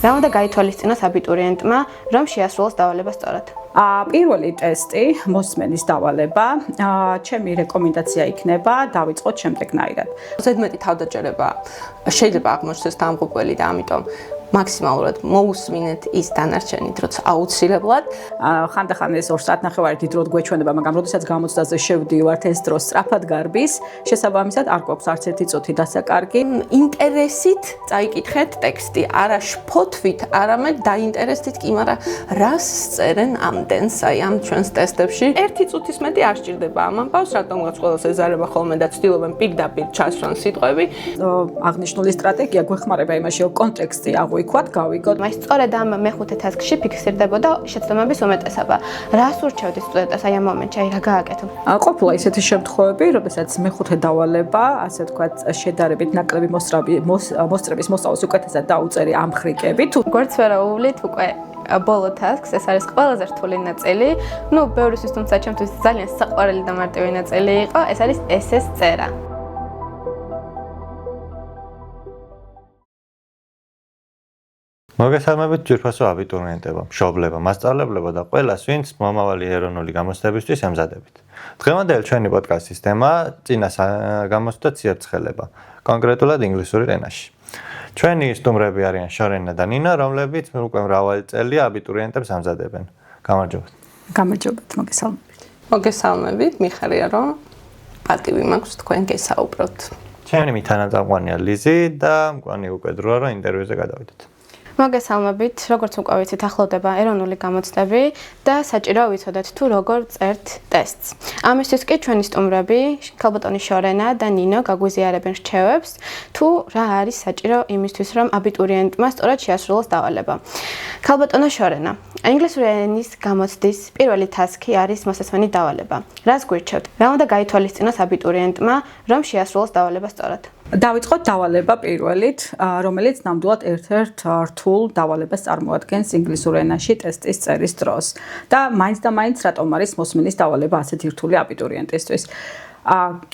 რა უნდა გაითვალისწინოს აბიტურიენტმა, რომ შეასრულოს დავალება სწორად? პირველი ტესტი მოსმენის დავალება, ჩემი რეკომენდაცია იქნება დავიწყოთ შემდეგნაირად. ზედმეტი თავდაჯერება შეიძლება აღმოჩნდეს დამღუპველი და ამიტომ მაქსიმალურად მოусმინეთ ის დანარჩენი დროც აუცილებლად. ხანდახან ეს 2 საათნახევარი დიდ დროდ გვეჩვენება, მაგრამ როდესაც გამოცდაზე შევდივართ, ეს დრო სწრაფად გარბის. შესაბამისად, არ გვაქვს არც ერთი წუთი დასაკარგი. ინტერესით წაიკითხეთ ტექსტი, არა შფოთვით, არამედ დაინტერესდით კი, მაგრამ რას წერენ ამდენს, აი ამ ჩვენს ტესტებში. 1 წუთის მეტი არ სჭირდება ამ ამბავს, რატომღაც ყველას ეზარება ხოლმე და ცდილობენ პირდაპირ ჩასვან სიტყვები. აღნიშნული სტრატეგია გვეხმარება იმაში, რომ კონტექსტი აღვიქვათ, გავიგოთ. მას სწორედ ამ მეხუთე ტასკში ფიქსირდებოდა შეცდომების უმეტესობა. რას ურჩევთ სტუდენტებს აი ამ მომენტში, აი რა გააკეთო? ყოფილა ისეთი შემთხვევები, როდესაც მეხუთე დავალება, ასე თქვათ, შედარებით ნაკლები მოსწრების მოსწავლეს უკეთესად დაუწერი ამხრიკებით. როგორც ვერაუვლით, უკვე ბოლო ტასკს, ეს არის ყველაზე რთული ნაწილი. ბევრისთვის თუმცა ჩემთვის ძალიან საყვარელი და მარტივი ნაწილი იყო, ეს არის ესეს წერა. მოგესალმებით ძვირფასო აბიტურიენტებო, მშობლებო, მასწავლებლებო და ყველას, ვინც მომავალი ეროვნული გამოცდებისთვის ემზადებით. დღევანდელი ჩვენი პოდკასტის თემა წინა გამოცდა ციებ-ცხელება, კონკრეტულად ინგლისური ენაში. ჩვენი სტუმრები არიან შორენა და ნინო, რომლებიც უკვე მრავალი წელია აბიტურიენტებს ამზადებენ. გამარჯობათ. გამარჯობათ, მოგესალმებით. მოგესალმებით, მიხარია რომ პატივი მაქვს თქვენ გესაუბროთ. ჩემი მითანაწამყვანია ლიზი და მკვანი უკვე დროა რომ ინტერვიუზე გადავიდეთ. მოგესალმებით, როგორც უკვე ვიცით, ახლოვდება ეროვნული გამოცდები და საჭიროა ვიცოდეთ თუ როგორ წერთ ტესტს. ამისთვის კი ჩვენი სტუმრები, ქალბატონი შორენა და ნინო გაგვიზიარებენ რჩევებს, თუ რა არის საჭირო იმისთვის, რომ აბიტურიენტმა სწორად შეასრულოს დავალება. ქალბატონო შორენა, ინგლისური ენის გამოცდის პირველი ტასკი არის მოსასვენი დავალება. რას გვირჩევთ? რა უნდა გაითვალისწინოს აბიტურიენტმა, რომ შეასრულოს დავალება სწორად? დავიწყოთ დავალება პირველით, რომელიც ნამდვილად ერთ-ერთ რთულ დავალებას წარმოადგენს ინგლისურ ენაში ტესტის წერის დროს. და მაინც რატომ არის მოსმენის დავალება ასეთი რთული აბიტურიენტისთვის?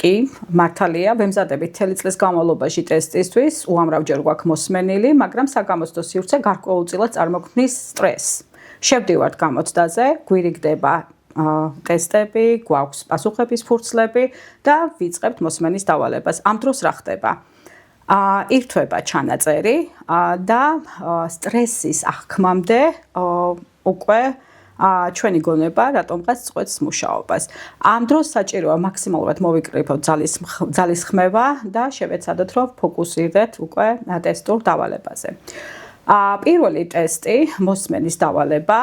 კი, მართალია, ვემზადებით მთელი წლის განმავლობაში ტესტისთვის, უამრავჯერ გვაქვს მოსმენილი, მაგრამ საგამოცდო სივრცე გარკვეულწილად წარმოქმნის სტრესს. შევდივართ გამოცდაზე, გვირიგდება ტესტები, გვაქვს პასუხების ფურცლები და ვიწყებთ მოსმენის დავალებას. ამ დროს რა ხდება? ირთვება ჩანაწერი და სტრესის აღქმამდე უკვე ჩვენი გონება რატომღაც წყვეტს მუშაობას. ამ დროს საჭიროა მაქსიმალურად მოვიკრიფოთ ძალის ხმევა და შევეცადოთ, რომ ფოკუსირდეთ უკვე ტესტურ დავალებაზე. პირველი ტესტი, მოსმენის დავალება,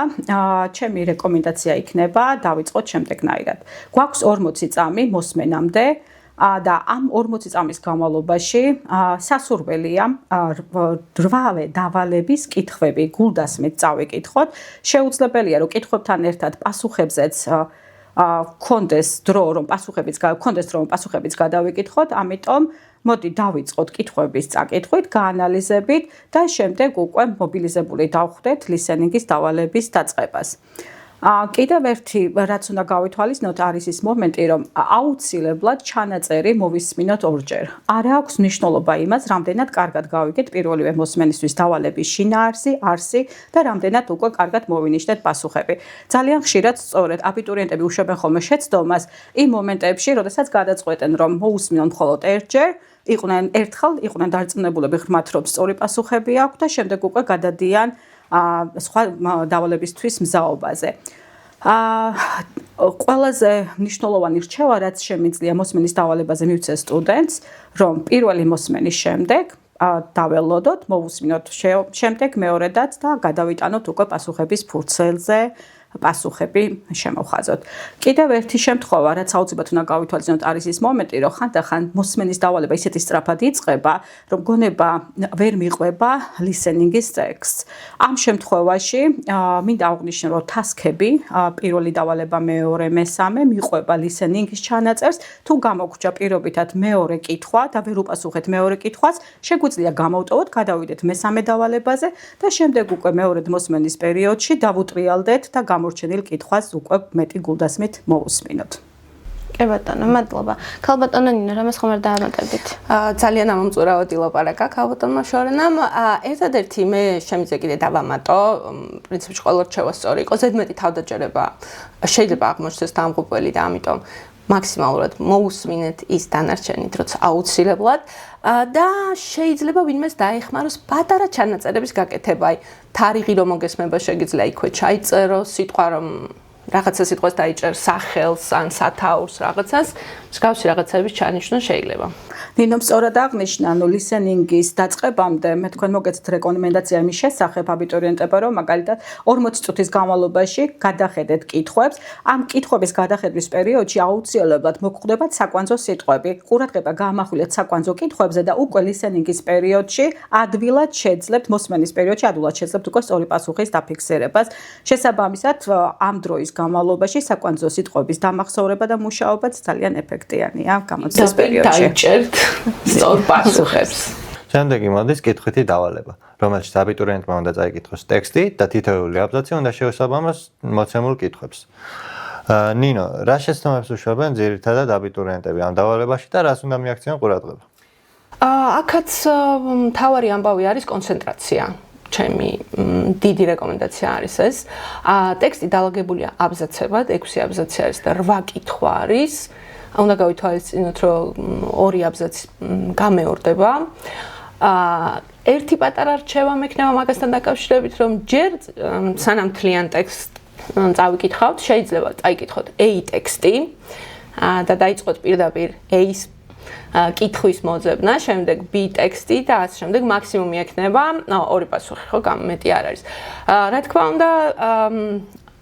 ჩემი რეკომენდაცია იქნება დავიწყოთ შემდეგნაირად. გვაქვს 40 წამი მოსმენამდე და ამ 40 წამის განმავლობაში სასურველია 8 დავალების კითხვები გულდასმით წავიკითხოთ. შეუძლებელია, რომ კითხვებთან ერთად პასუხებზეც გქონდეს დრო, რომ პასუხებიც გადავიკითხოთ, ამიტომ მოდი დავიწყოთ კითხვების წაკითხვით, გაანალიზებით და შემდეგ უკვე მობილიზებული დავხვდეთ ლისენინგის დავალების დაწყებას. კიდევ ერთი რაც უნდა გავითვალისწინოთ არის ის მომენტი, რომ აუცილებლად ჩანაწერი მოვისმინოთ ორჯერ. არ აქვს მნიშვნელობა იმას, რამდენად კარგად გავიგეთ პირველივე მოსმენისთვის დავალების შინაარსი, არსი და რამდენად უკვე კარგად მოვინიშნეთ პასუხები. ძალიან ხშირად სწორედ აბიტურიენტები უშვებენ ხოლმე შეცდომას იმ მომენტებში, როდესაც გადაწყვეტენ, რომ მოусმინონ მხოლოდ ერთჯერ, იყვნენ დარწმუნებულები ღრმად, რომ სწორი პასუხები აქვს და შემდეგ უკვე გადადიან სხვა დავალებისთვის მზაობაზე. ყველაზე მნიშვნელოვანი რჩევა, რაც შემიძლია მოსმენის დავალებაზე მივცეს სტუდენტს, რომ პირველი მოსმენის შემდეგ დაველოდოთ, მოვусმინოთ შემდეგ მეორედაც და გადავიტანოთ უკვე პასუხების ფურცელზე პასუხები შემოვხაზოთ. კიდევ ერთი შემთხვევა, რაც აუცილებლად უნდა გავითვალისწინოთ, არის ის მომენტი, რომ ხანდახან მოსმენის დავალება ისეთი სწრაფად იწყება, რომ გონება ვერ მიყვება ლისენინგის ტექსტს. ამ შემთხვევაში მინდა აღვნიშნო, რომ ტასკები, პირველი დავალება, მეორე, მესამე მიყვება ლისენინგის ჩანაწერს. თუ გამოგრჩა პირობითად მეორე კითხვა და ვერ უპასუხეთ მეორე კითხვას, შეგვიძლია გამოვტოვოთ, გადავიდეთ მესამე დავალებაზე და შემდეგ უკვე მეორედ მოსმენის პერიოდში დავუტრიალდეთ და გამორჩენილ კითხვას უკვე მეტი გულდასმით მოვუსმინოთ. კი ბატონო, მადლობა. ქალბატონო ნინო, რამეს ხომ არ დაამატებდით? ძალიან ამომწურავად ილაპარაკა ქალბატონმა შორენამ. ერთადერთი მე შემიძლია კიდე დავამატო, პრინციპში ყველა რჩევა სწორი იყო, ზედმეტი თავდაჯერება შეიძლება აღმოჩნდეს დამღუპველი და ამიტომ მაქსიმალურად მოусმინეთ ის დანარჩენი დროც აუცილებლად და შეიძლება ვინმეს დაეხმაროს პატარა ჩანაწერების გაკეთება. აი, თარიღი რომ მოგესმება შეგიძლია იქვე ჩაიწეროს, სიტყვა რომ რაღაცა სიტყვას დაიჭერ სახელს ან სათაურს რაღაცას, მსგავსი რაღაცების ჩანიშვნა შეიძლება. ნინომ სწორად აღნიშნა, listening-ის დაწყებამდე მე თქვენ მოგეცეთ რეკომენდაცია იმის შესახებ აბიტურიენტებმა, რომ მაგალითად 40 წუთის განმავლობაში გადახედეთ კითხვებს. ამ კითხვების გადახედვის პერიოდში აუცილებლად მოგხვდებათ საკვანძო სიტყვები. ყურადღება გაამახვილეთ საკვანძო კითხვებზე და უკვე listening-ის პერიოდში ადვილად შეძლებთ, მოსმენის პერიოდში ადვილად შეძლებთ უკვე სწორი პასუხის დაფიქსირებას. შესაბამისად, ამ დროის განმავლობაში საკვანძო სიტყვების დამახსოვრება და მუშაობაც ძალიან ეფექტიანია გამოცდის პერიოდში. დაიჭერთ სწორ პასუხებს. შემდეგი მოდის კითხვითი დავალება, რომელშიც აბიტურიენტმა უნდა წაიკითხოს ტექსტი და თითოეული აბზაცი უნდა შეესაბამოს მოცემულ კითხვებს. ნინო, რა შეცდომებს უშვებენ ძირითადად აბიტურიენტები ამ დავალებაში და რას უნდა მიაქციონ ყურადღება? აქაც მთავარი ამბავი არის კონცენტრაცია. ჩემი დიდი რეკომენდაცია არის ეს. ტექსტი დალაგებულია აბზაცებად, 6 აბზაცი არის და 8 კითხვა არის. უნდა გავითვალისწინოთ, რომ 2 აბზაცი გამეორდება. ერთი პატარა რჩევა მექნება მაგასთან დაკავშირებით, რომ ჯერ სანამ თლიან ტექსტს წავიკითხავთ, შეიძლება წაიკითხოთ A ტექსტი და დაიწყოთ პირდაპირ A-ის კითხვის მოძებნა, შემდეგ B ტექსტი და ასე შემდეგ მაქსიმუმი ექნება 2 პასუხი, ხო, მეტი არ არის. რა თქმა უნდა,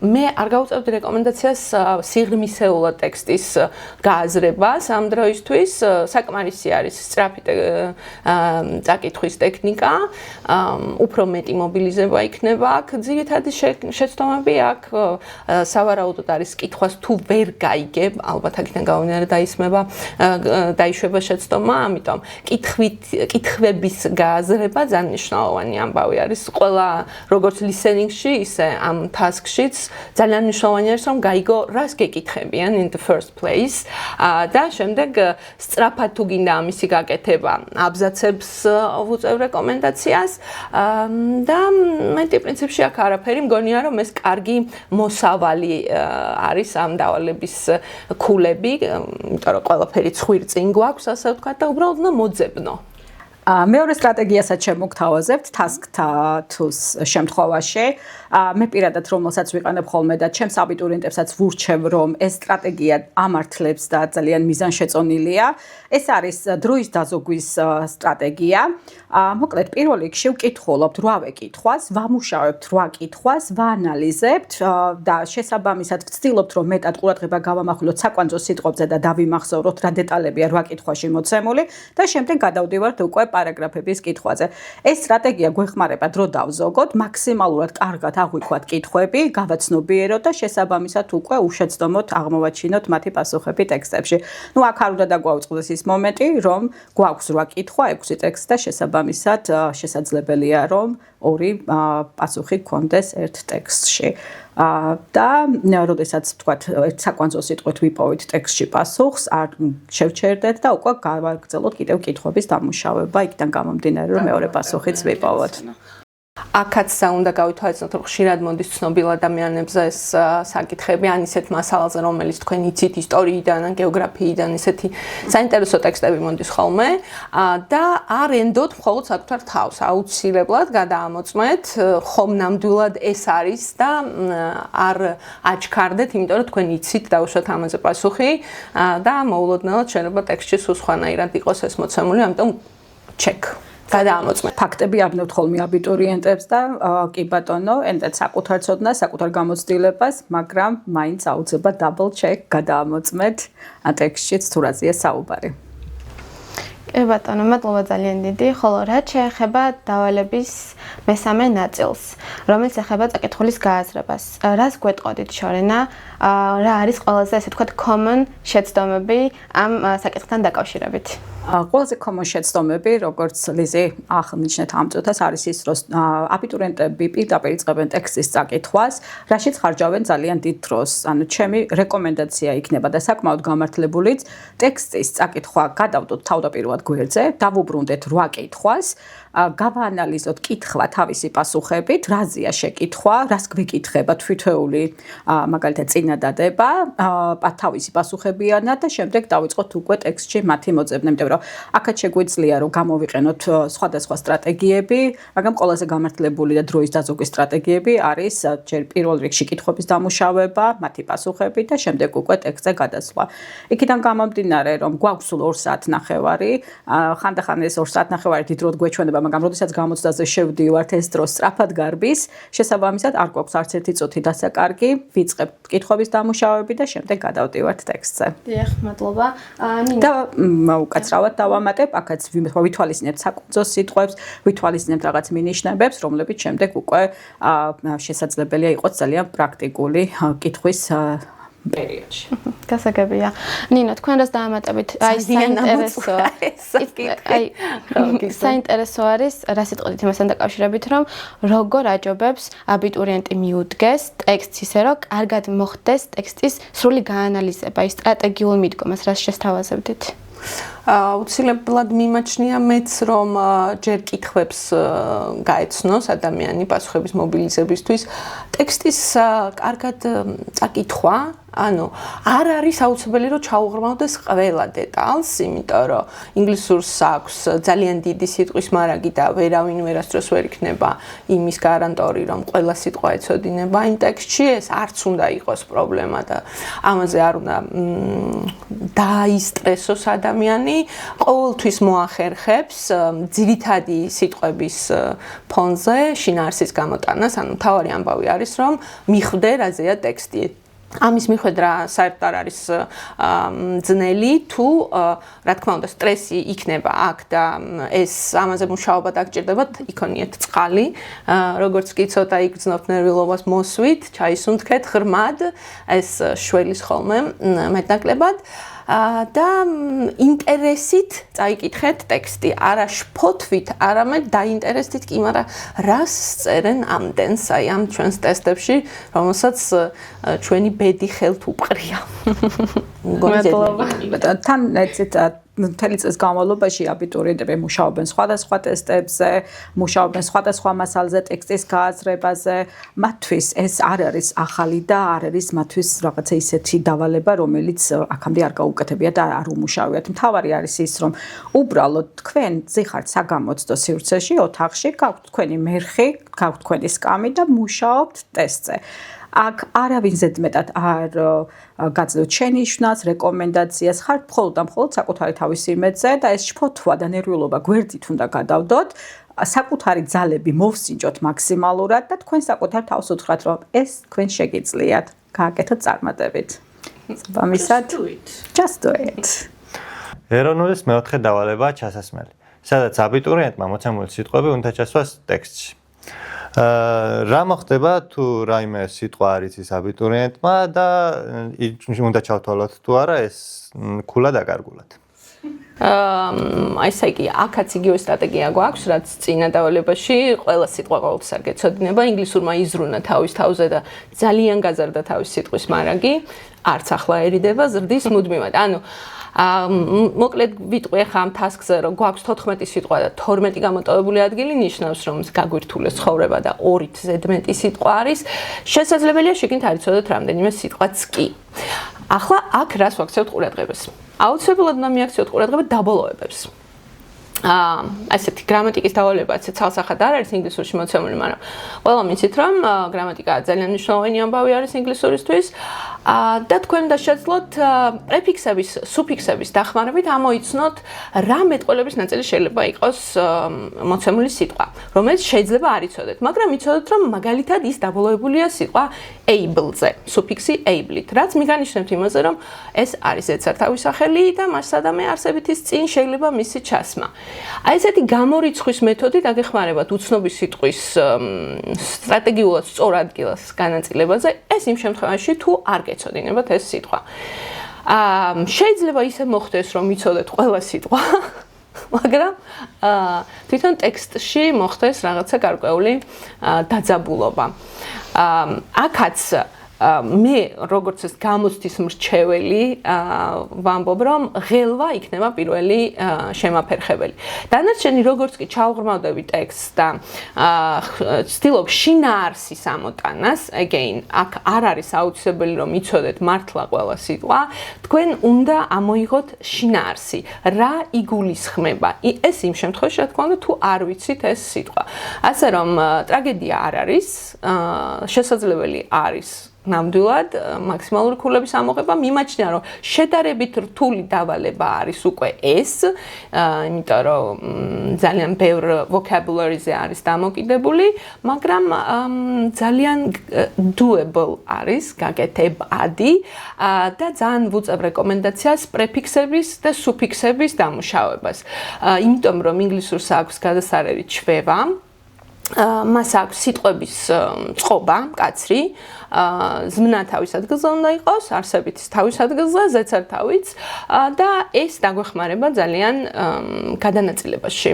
მე არ გავუწევდი რეკომენდაციას სიღრმისეულად ტექსტის გააზრებას ამ დროისთვის. საკმარისი არის სწრაფი წაკითხვის ტექნიკა, უფრო მეტი მობილიზება იქნება აქ. ძირითადი შეცდომები აქ სავარაუდოდ არის კითხვას თუ ვერ გაიგებ, ალბათ აქედან გამომდინარე დაიშვება შეცდომა, ამიტომ კითხვების გააზრება ძალიან მნიშვნელოვანი ამბავი არის. ყველა როგორც listening-ში, ისე ამ task-შიც ძალიან მნიშვნელოვანი არის, რომ გაიგო, რას გეკითხებიან in the first place და შემდეგ სწრაფად თუ გინდა ამისი გაკეთება, აბზაცებს ვუწევ რეკომენდაციას და მეტი პრინციპში აქ არაფერი, მგონია, რომ ეს კარგი მოსავალი არის ამ დავალების ქულები, იმიტომ რომ ყველაფერი ცხვირწინ გვაქვს, ასე ვთქვათ, და უბრალოდ უნდა მოძებნო. მეორე სტრატეგიასაც შემოგთავაზებთ task-to-tus შემთხვევაში. მე პირადად რომელსაც ვიყენებ ხოლმე და ჩემს აბიტურიენტებსაც ვურჩევ, რომ ეს სტრატეგია ამართლებს და ძალიან მიზანშეწონილია. ეს არის დროის დაზოგვის სტრატეგია. მოკლედ, პირველ რიგში ვკითხულობთ 8 კითხვას, ვამუშავებთ 8 კითხვას, ვაანალიზებთ და შესაბამისად ვცდილობთ, რომ მეტად ყურადღება გავამახვილოთ საკვანძო სიტყვებზე და დავიმახსოვროთ, რა დეტალებია 8 კითხვაში მოცემული და შემდეგ გადავდივართ უკვე პარაგრაფების კითხვაზე. ეს სტრატეგია გვეხმარება დრო დავზოგოთ, მაქსიმალურად კარგად აღვიქვათ კითხვები, გავაცნობიეროთ და შესაბამისად უკვე უშეცდომოდ აღმოვაჩინოთ მათი პასუხები ტექსტებში. აქ არ უნდა დაგვაუწყდეს ის მომენტი, რომ გვაქვს 8 კითხვა, 6 ტექსტი და შესაბამისად შესაძლებელია, რომ 2 პასუხი გქონდეს ერთ ტექსტში. და როდესაც ვთქვათ, ერთ საკვანძო სიტყვით ვიპოვით ტექსტში პასუხს, არ შევჩერდეთ და უკვე გავაგრძელოთ კიდევ კითხვების დამუშავება, იქიდან გამომდინარე, რომ მეორე პასუხიც ვიპოვოთ. აქაც უნდა გავითვალისწინოთ, რომ ხშირად მოდის ცნობილ ადამიანებზე ეს საკითხები, ან ისეთ მასალაზე, რომელიც თქვენ იცით ისტორიიდან, ან გეოგრაფიიდან, ისეთი საინტერესო ტექსტები მოდის ხოლმე და არ ენდოთ მხოლოდ საკუთარ თავს. აუცილებლად გადაამოწმეთ, ხომ ნამდვილად ეს არის და არ აჩქარდეთ, იმიტომ რომ თქვენ იცით დაუშვათ ამაზე პასუხი და მოულოდნელად შეიძლება ტექსტში სულ სხვანაირად იყოს ეს მოცემული, ამიტომ check გადაამოწმეთ. ფაქტები ავნებთ ხოლმე აბიტურიენტებს და კი ბატონო, ენდეთ საკუთარ ცოდნას, საკუთარ გამოცდილებას, მაგრამ მაინც აუცილებლად double check გადაამოწმეთ ტექსტშიც თუ რაზეა საუბარი. კი ბატონო, მადლობა ძალიან დიდი. ხოლო რაც შეეხება დავალების მესამე ნაწილს, რომელიც ეხება წაკითხulis გააზრებას. რას გვეტყოდით შორენა? რა არის ყველაზე, ესე ვთქვათ, common შეცდომები ამ საკითხთან დაკავშირებით? ყველაზე common შეცდომები, როგორც ლიზი ახალნიშნეთ ამ წუთას არის ის, რომ აბიტურიენტები პირდაპირ იწყებენ ტექსტის წაკითხვას, რაშიც ხარჯავენ ძალიან დიდ დროს. ანუ ჩემი რეკომენდაცია იქნება და საკმაოდ გამართლებულიც ტექსტის წაკითხვა გადავდოთ თავდაპირველად გვერდზე, დავუბრუნდეთ 8 კითხვას, გავაანალიზოთ კითხვა თავისი პასუხებით, რაზეა შეკითხვა, რას გვიკითხება თვითეული მაგალითად წინადადება, თავისი პასუხებიანად და შემდეგ დავიწყოთ უკვე ტექსტში მათი მოძებნა, იმიტომ რომ აქაც შეგვიძლია რომ გამოვიყენოთ სხვადასხვა სტრატეგიები, მაგრამ ყველაზე გამართლებული და დროის დაზოგვის სტრატეგიები არის ჯერ პირველ რიგში კითხვების დამუშავება, მათი პასუხები და შემდეგ უკვე ტექსტზე გადასვლა. იქიდან გამომდინარე, რომ გვაქვს სულ 2 საათნახევარი, ხანდახან ეს 2 საათნახევარი დიდ დროდ გვეჩვენება, მაგრამ როდესაც გამოცდაზე შევდივართ, ეს დრო სწრაფად გარბის, შესაბამისად არ გვაქვს არც ერთი წუთი დასაკარგი, ვიწყებთ კითხვების დამუშავებით და შემდეგ გადავდივართ ტექსტზე. დიახ, მადლობა. და უკაცრავად დავამატებ, აქაც ვითვალისწინებთ საკუნძო სიტყვებს, ვითვალისწინებთ რაღაც მინიშნებებს, რომლებიც შემდეგ უკვე შესაძლებელია იყოს ძალიან პრაქტიკული კითხვის პერიოდში. გასაგებია. ნინო, თქვენ რას დაამატებით? აი, საინტერესო არის, რა სიტყვით იმასთან დაკავშირებით, რომ როგორ აჯობებს აბიტურიენტი მიუდგეს ტექსტს ისე, რომ კარგად მოხდეს ტექსტის სრული გაანალიზება, ის სტრატეგიულ მიდგომას, რას შესთავაზებდით? აუცილებლად მიმაჩნია მეც, რომ ჯერ კითხვებს გაეცნოს ადამიანი პასუხების მობილიზებისთვის. ტექსტის კარგად წაკითხვა, ანუ არ არის აუცილებელი რომ ჩაუღრმავდეს ყველა დეტალს, იმიტომ რომ ინგლისურს აქვს ძალიან დიდი სიტყვის მარაგი და ვერავინ ვერასდროს ვერ იქნება იმის გარანტორი, რომ ყველა სიტყვა ეცოდინება იმ ტექსტში, ეს არც უნდა იყოს პრობლემა და ამაზე არ უნდა დაისტრესოს ადამიანი. ყოველთვის მოახერხებს ძირითადი სიტყვების ფონზე შინაარსის გამოტანას, ანუ მთავარი ამბავი არის, რომ მიხვდე რაზეა ტექსტი. ამის მიხვედრა საერთოდ არ არის ძნელი, თუ რა თქმა უნდა სტრესი იქნება აქ და ეს ამაზე მუშაობა დაგჭირდებათ, იქონიეთ წყალი, როგორც კი ცოტა იგრძნობთ ნერვიულობას მოსვით, ჩაისუნთქეთ ღრმად, ეს შველის ხოლმე მეტნაკლებად. და ინტერესით წაიკითხეთ ტექსტი, არა შფოთვით, არამედ დაინტერესდით კი, მაგრამ რას წერენ ამდენს აი ამ ჩვენს ტესტებში, რომელსაც ჩვენი ბედი ხელთ უყრია. მადლობა. თან ეცეთ მთელი წლის განმავლობაში აბიტურიენტები მუშაობენ სხვადასხვა ტესტებზე, მუშაობენ სხვადასხვა მასალზე, ტექსტის გააზრებაზე. მათთვის ეს არ არის ახალი და არ არის მათთვის რაღაცა ისეთი დავალება, რომელიც აქამდე არ გაუკეთებიათ და არ უმუშავიათ. მთავარი არის ის, რომ უბრალოდ თქვენ ზიხართ საგამოცდო სივრცეში, ოთახში, გაქვთ თქვენი მერხი, გაქვთ თქვენი სკამი და მუშაობთ ტესტზე. აქ არავინ ზედმეტად არ გაძლევთ შენიშვნას, რეკომენდაციას, ხართ მხოლოდ და მხოლოდ საკუთარი თავის იმედზე და ეს შფოთვა და ნერვიულობა გვერდით უნდა გადავდოთ, საკუთარი ძალები მოვსინჯოთ მაქსიმალურად და თქვენ საკუთარ თავს უთხრათ, რომ ეს თქვენ შეგიძლიათ, გააკეთოთ წარმატებით. საბამისად, just do it. ეროვნულის მეოთხე დავალებაა ჩასასმელი, სადაც აბიტურიენტმა მოცემული სიტყვები უნდა ჩასვას ტექსტში. რა მოხდება თუ რაიმე სიტყვა არის ის აბიტურიენტმა და უნდა ჩავთვალოთ თუ არა ეს ქულა დაკარგულად. ესე იგი, აქაც იგივე სტრატეგია გვაქვს, რაც წინა დავალებაში ყველა სიტყვა ყოველთვის არ გეცოდინება, ინგლისურმა იზრუნა თავის თავზე და ძალიან გაზარდა თავის სიტყვის მარაგი, არც ახლა ერიდება, ზრდის მუდმივად. ანუ მოკლედ ვიტყვი ახლა ამ task-ზე, რომ გვაქვს 14 სიტყვა და 12 გამოტოვებული ადგილი, ნიშნავს, რომ გაგვირთულეს ცხოვრება და 2-ით ზედმეტი სიტყვა არის. შესაძლებელია შეგინთ არ იცოდეთ რამდენიმე სიტყვაც კი. ახლა აქ რას ვაქცევთ ყურადღებას? აუცილებლად უნდა მიაქციოთ ყურადღება დაბოლოებებს. ასეთი გრამატიკის დავალება, ასე ცალსახად არ არის ინგლისურში მოცემული, მაგრამ ყველა მიცით, რომ გრამატიკა ძალიან მნიშვნელოვანი ამბავი არის ინგლისურისთვის. და თქვენ უნდა შეძლოთ პრეფიქსების, სუფიქსების დახმარებით ამოიცნოთ რა მეტყველების ნაწილი შეიძლება იყოს მოცემული სიტყვა, რომელიც შეიძლება არ იცოდეთ, მაგრამ იცოდეთ, რომ მაგალითად ის დაბოლოებულია სიტყვა able-ზე, სუფიქსი able-ით, რაც მიგანიშნებთ იმაზე, რომ ეს არის ეცართავი სახელი და მას სადამე არსებითის წინ შეიძლება მისი ჩასმა. აი ესეთი გამორიცხვის მეთოდი დაგეხმარებათ უცნობი სიტყვის სტრატეგიულად სწორ ადგილას განაწილებაზე, ეს იმ შემთხვევაში თუ არ გეცოდინებათ ეს სიტყვა. შეიძლება ისე მოხდეს, რომ იცოდეთ ყველა სიტყვა, მაგრამ თვითონ ტექსტში მოხდეს რაღაცა გარკვეული დაძაბულობა. აქაც მე როგორც ეს გამოცდის მრჩეველი ვამბობ, რომ ღელვა იქნება პირველი შემაფერხებელი. დანარჩენი როგორც კი ჩავღრმავდები ტექსტს და ვცდილობ შინაარსის ამოტანას, again, აქ არ არის აუცილებელი რომ იცოდეთ მართლა ყველა სიტყვა, თქვენ უნდა ამოიღოთ შინაარსი, რა იგულისხმება. ეს იმ შემთხვევაში, რა თქმა უნდა, თუ არ ვიცით ეს სიტყვა. ასე რომ ტრაგედია არ არის, შესაძლებელი არის ნამდვილად მაქსიმალური ქულების ამოღება. მიმაჩნია რომ შედარებით რთული დავალება არის უკვე ეს, იმიტომ რომ ძალიან ბევრ vocabulary-ზე არის დამოკიდებული, მაგრამ ძალიან doable არის, გაკეთებადი და ძალიან ვუწევ რეკომენდაციას პრეფიქსების და სუფიქსების დამუშავებას. იმიტომ რომ ინგლისურს აქვს გადასარევი ჩვევა, მას აქვს სიტყვების წყობა, მკაცრი, ზმნა თავის ადგილზე უნდა იყოს, არსებითის თავის ადგილზე, ზეცერთავიც და ეს დაგვეხმარება ძალიან გადანაწილებაში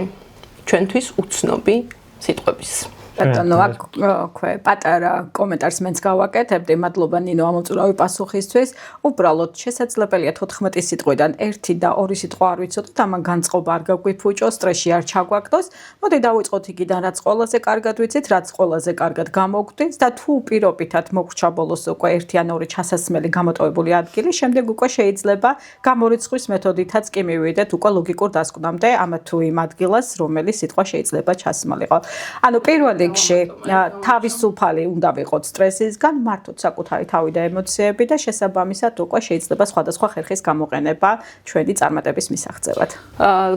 ჩვენთვის უცნობი სიტყვების. ბატონო, აქვე პატარა კომენტარს მეც გავაკეთებდი. მადლობა ნინო ამოწურავი პასუხისთვის. უბრალოდ შესაძლებელია 14 სიტყვიდან 1 და 2 სიტყვა არ ვიცოდოთ, ამან განწყობა არ გაგვიფუჭოს, სტრესში არ ჩაგვაგდოს. მოდი დავიწყოთ იქიდან, რაც ყველაზე კარგად ვიცით, რაც ყველაზე კარგად გამოგვდის და თუ პირობითად მოგრჩა ბოლოს უკვე 1 ან 2 ჩასასმელი გამოტოვებული ადგილი, შემდეგ უკვე შეიძლება გამორიცხვის მეთოდითაც კი მივიდეთ უკვე ლოგიკურ დასკვნამდე ამ თუ იმ ადგილას, რომელიც სიტყვა შეიძლება ჩასმალიყო. ანუ პირველი თავისუფალი უნდა ვიყოთ სტრესისგან, მართოთ საკუთარი თავი და ემოციები და შესაბამისად უკვე შეიძლება სხვადასხვა ხერხის გამოყენება ჩვენი წარმატების მისაღწევად.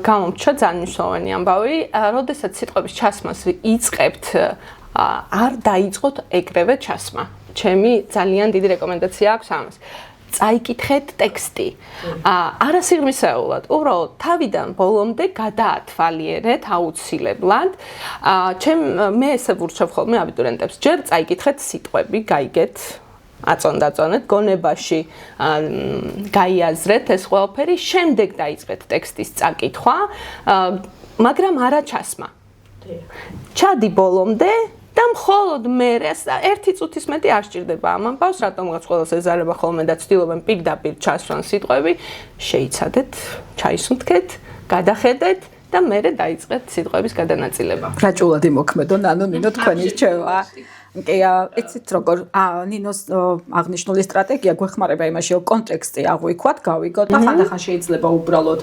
გამომჩა ძალიან მნიშვნელოვანი ამბავი, როდესაც სიტყვების ჩასმას იწყებთ, არ დაიწყოთ ეგრევე ჩასმა. ჩემი ძალიან დიდი რეკომენდაცია აქვს ამას. წაიკითხეთ ტექსტი. არა სიღრმისეულად, უბრალოდ თავიდან ბოლომდე გადაათვალიერეთ აუცილებლად. მე ესე ვურჩევ ხოლმე აბიტურიენტებს, ჯერ წაიკითხეთ სიტყვები, გაიგეთ აწონდაწონეთ, გონებაში გაიაზრეთ ეს ყველაფერი, შემდეგ დაიწყეთ ტექსტის წაკითხვა, მაგრამ არა ჩასმა. ჩადი ბოლომდე და მხოლოდ მე 1 წუთის მეტი არ სჭირდება ამ ამბავს, რატომღაც ყველას ეზარება ხოლმე და ცდილობენ პირდაპირ ჩასვან სიტყვები, შეიცადეთ, ჩაისუნთქეთ, გადახედეთ და მერე დაიწყეთ სიტყვების გადანაწილება. რაჭულად იმოქმედო, ნანო ნინო თქვენი რჩევა. კი, იცით როგორ ნინოს აღნიშნული სტრატეგია გვეხმარება იმაში, რომ კონტექსტი აღვიქვათ, გავიგოთ და ხანდახან შეიძლება უბრალოდ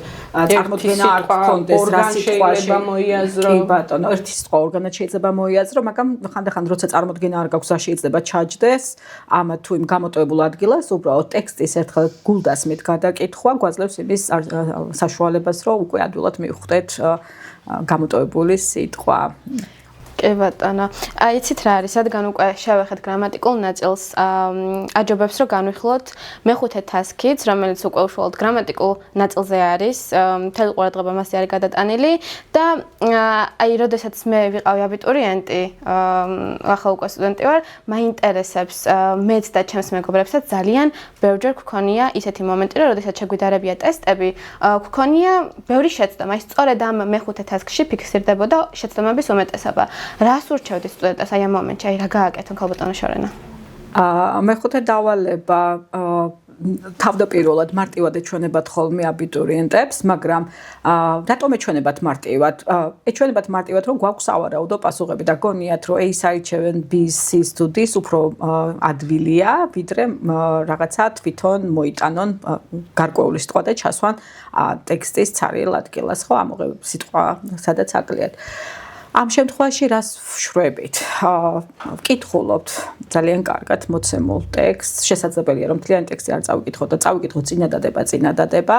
წარმოდგენა არ გქონდეს რა სიტყვაში მოიაზრო. კი ბატონო, ერთი სიტყვა ორგანად შეიძლება მოიაზრო, მაგრამ ხანდახან როცა წარმოდგენა არ გაქვს, რა შეიძლება ჩაჯდეს ამ თუ იმ გამოტოვებულ ადგილას, უბრალოდ ტექსტის ერთხელ გულდასმით გადაკითხვა გვაძლევს იმის საშუალებას, რომ უკვე ადვილად მივხვდეთ გამოტოვებული სიტყვა. კი ბატონო. იცით რა არის, რადგან უკვე შევეხეთ გრამატიკულ ნაწილს, აჯობებს რომ განვიხილოთ მეხუთე task-იც, რომელიც უკვე უშუალოდ გრამატიკულ ნაწილზე არის, მთელი ყურადღება მასზე არის გადატანილი და აი, როდესაც მე ვიყავი აბიტურიენტი, ახლა უკვე სტუდენტი ვარ, მაინტერესებს მეც და ჩემს მეგობრებსაც ძალიან ბევრჯერ გქონია ისეთი მომენტი, რომ როდესაც შეგვიდარებია ტესტები, გქონია ბევრი შეცდომა, ის სწორედ ამ მეხუთე task-ში ფიქსირდებოდა შეცდომების უმეტესობა. რას ურჩევდი სტუდენტებს აი ამ მომენტში, აი რა გააკეთონ ქალბატონო შორენა? მეხუთე დავალება თავდაპირველად მარტივად ეჩვენებათ ხოლმე აბიტურიენტებს, მაგრამ რატომ ეჩვენებათ მარტივად? ეჩვენებათ მარტივად, რომ გვაქვს სავარაუდო პასუხები და გონიათ, რომ A-ს აიჩევენ B-ს, C-ს თუ D-ს უფრო ადვილია, ვიდრე რაღაცა თვითონ მოიტანონ გარკვეული სიტყვა და ჩასვან ტექსტის ცარიელ ადგილას, ხო, ამოღებ სიტყვა, სადაც აკლიათ. ამ შემთხვევაში რას ვშვრებით? ვკითხულობთ ძალიან კარგად მოცემულ ტექსტს, შესაძლებელია რომ მთლიანი ტექსტი არ წავიკითხოთ და წავიკითხოთ წინადადება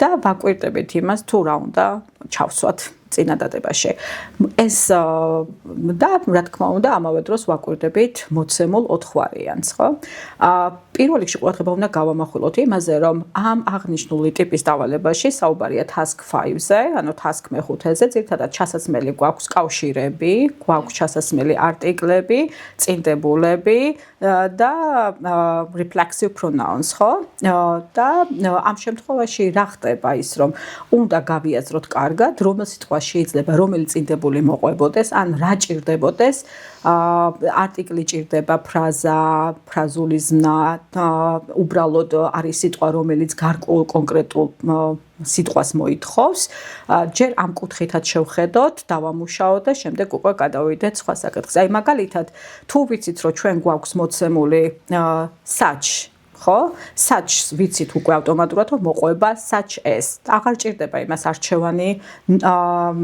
და ვაკვირდებით იმას თუ რა უნდა ჩავსვათ წინადადებაში. ეს და რა თქმა უნდა, ამავე დროს ვაკვირდებით მოცემულ 4 ვარიანტს, ხო? პირველ რიგში ყურადღება უნდა გავამახვილოთ იმაზე, რომ ამ აღნიშნული ტიპის დავალებაში საუბარია task 5-ზე, ანუ task მე-5-ზე, ძირითადად ჩასასმელი გვაქვს კავშირები, გვაქვს ჩასასმელი არტიკლები, წინდებულები და reflexive pronouns, ხო? და ამ შემთხვევაში რა ხდება ის, რომ უნდა გავიაზროთ კარგად, რომელ სიტყვას შეიძლება რომელი წინდებული მოყვებოდეს, ან რა ჭირდებოდეს, არტიკლი ჭირდება, ფრაზა, ფრაზული ზმნა, უბრალოდ არის სიტყვა, რომელიც გარკვეულ კონკრეტულ სიტყვას მოითხოვს. ჯერ ამ კუთხითაც შევხედოთ, დავამუშაოთ და შემდეგ უკვე გადავიდეთ სხვა საკითხზე. აი მაგალითად, თუ ვიცით, რომ ჩვენ გვაქვს მოცემული such, ხო? such ვიცით უკვე ავტომატურად რომ მოყვება such as. აღარ ჭირდება იმას არჩევანი,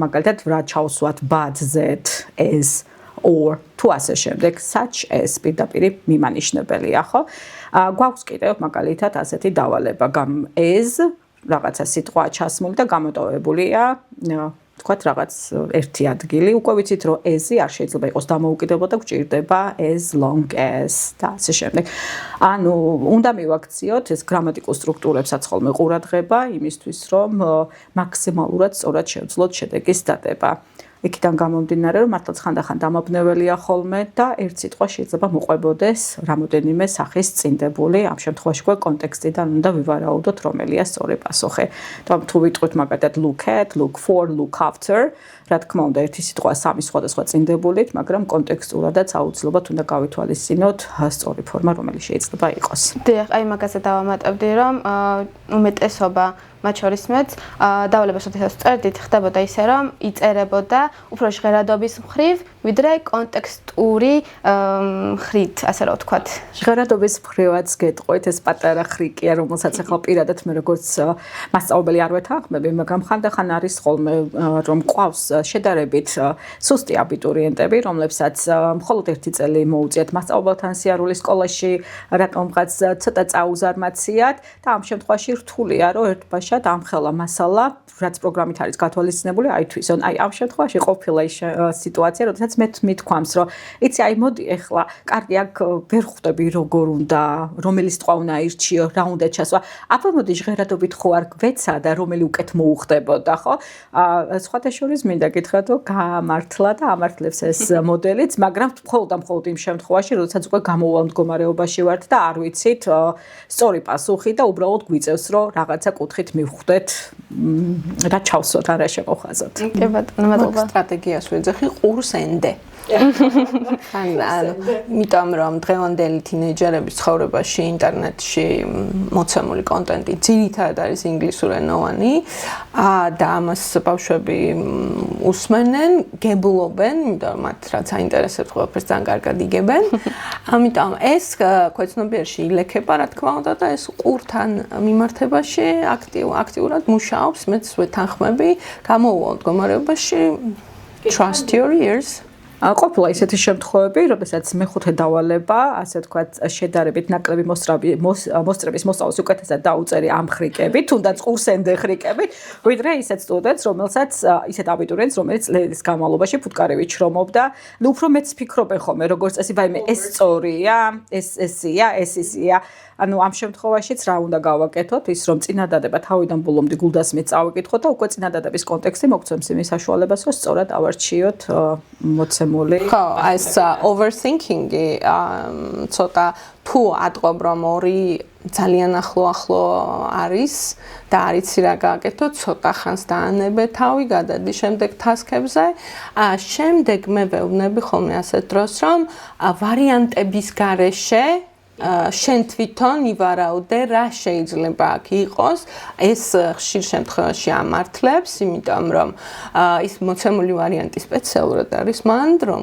მაგალითად, რა ჩავსვათ but, that, as or თუ ასე შემდეგ such as პირდაპირ მიმანიშნებელია, ხო? გვაქვს კიდევ მაგალითად ასეთი დავალება as რაღაცა სიტყვა ჩასმული და გამოტოვებულია თქვათ რაღაც ერთი ადგილი. უკვე ვიცით რომ as-ი არ შეიძლება იყოს დამოუკიდებლად და გვჭირდება as long as და ასე შემდეგ. ანუ უნდა მივაქციოთ ეს გრამატიკულ სტრუქტურებსაც ხოლმე ყურადღება იმისთვის რომ მაქსიმალურად სწორად შევძლოთ შედეგის დადება. იქიდან გამომდინარე, რომ მართლაც ხანდახან დამაბნეველია ხოლმე და ერთ სიტყვა შეიძლება მოყვებოდეს რამოდენიმე სახის წინდებული. ამ შემთხვევაში უკვე კონტექსტიდან უნდა ვივარაუდოთ, რომელია სწორი პასუხი. თუ ვიტყვით მაგალითად look at, look for, look after, რა თქმა უნდა, ერთი სიტყვა სამი სხვადასხვა წინდებულით, მაგრამ კონტექსტურადაც აუცილებლად უნდა გავითვალისწინოთ სწორი ფორმა, რომელიც შეიძლება იყოს. დიახ, აი მაგაზე დავამატებდი, რომ უმეტესობა მათ შორის მეც დავალებას როდესაც წერდით, ხდებოდა ისე, რომ იწერებოდა უფრო ჟღერადობის მხრივ, ვიდრე კონტექსტური მხრით, ასე რომ ვთქვათ. ჟღერადობის მხრივაც გეტყვით, ეს პატარა ხრიკია, რომელსაც ახლა პირადად მე როგორც მასწავლებელი არ ვეთანხმები, მაგრამ ხანდახან არის ხოლმე რომ ყავს შედარებით სუსტი აბიტურიენტები, რომლებსაც მხოლოდ ერთი წელი მოუწიათ მასწავლებელთან სიარულის სკოლაში, რატომღაც ცოტა წაუზარმაციათ და ამ შემთხვევაში რთულია, რომ ერთბაშად ამხელა მასალა, რაც პროგრამით არის გათვალისწინებული, აითვისონ. აი ამ შემთხვევაში ყოფილა სიტუაცია, როდესაც მე მithქვამს, რომ იცი, აი მოდი ეხლა, კარგი, აქ ვერ ხვდები როგორ უნდა, რომელი სიტყვა უნდა აირჩიო, რა უნდა ჩასვა. აბა მოდი ჟღერადობით ხო არ გვეცა და რომელი უკეთ მოუხდებოდა, ხო? სხვათა შორის მინდა გითხრათ, რომ გაამართლა და ამართლებს ეს მოდელიც, მაგრამ მხოლოდ იმ შემთხვევაში, როდესაც უკვე გამოვვალ მდგომარეობაში ვართ და არ ვიცით სწორი პასუხი და უბრალოდ გვიწევს, რომ რაღაცა კუთხით მივხვდეთ რა ჩავსვათ, ან რა შევხვაზოთ. კი ბატონო, მადლობა. სტრატეგიას ვეძახი ყურსენდე. იმიტომ რომ დღევანდელი თინეიჯერების ცხოვრებაში ინტერნეტში მოცემული კონტენტი ძირითადად არის ინგლისურენოვანი და ამას ბავშვები უსმენენ, გებულობენ, იმიტომ რომ მათ რაც აინტერესებს ყველაფერს ძალიან კარგად იგებენ. ამიტომ ეს ქვეცნობიერში ილექება, რა თქმა უნდა, და ეს ყურთან მიმართებაში აქტიურად მუშაობს, მეც ვეთანხმები, გამოვვალ მდგომარეობაში trust your ears. ყოფილა ისეთი შემთხვევები, როდესაც მე-5 დავალება, ასე ვთქვათ, შედარებით ნაკლები მოსწრების მოსწავლეს უკეთესად დაუწერი ამ ხრიკებით, თუნდაც ყურსენდე ხრიკებით, ვიდრე ისეთ სტუდენტს, რომელსაც ისეთ აბიტურიენტს, რომელიც წლების განმავლობაში ფუტკარევით შრომობდა, ნუ უფრო მეც ფიქრობენ ხოლმე, როგორც წესი, ვაიმე, ეს სწორია, ეს ესია, ეს ისია. ანუ ამ შემთხვევაშიც რა უნდა გავაკეთოთ, ის რომ წინადადება თავიდან ბოლომდე გულდასმით წავიკითხოთ და უკვე წინადადების კონტექსტი მოგცემს იმის საშუალებას, რომ სწორად ავარჩიოთ მოცემული. ხო, ეს overthinking-ი ცოტა თუ ატყობ რომ ორი ძალიან ახლო არის და არიცი რა გააკეთო, ცოტა ხანს დაანებე თავი, გადადი შემდეგ task-ებზე. შემდეგ მე ვეუბნები ხოლმე ასეთ დროს, რომ ვარიანტების გარეშე შენ თვითონ ივარაუდე რა შეიძლება აქ იყოს. ეს ხშირ შემთხვევაში ამართლებს, იმიტომ რომ ის მოცემული ვარიანტი სპეციალურად არის მანდ, რომ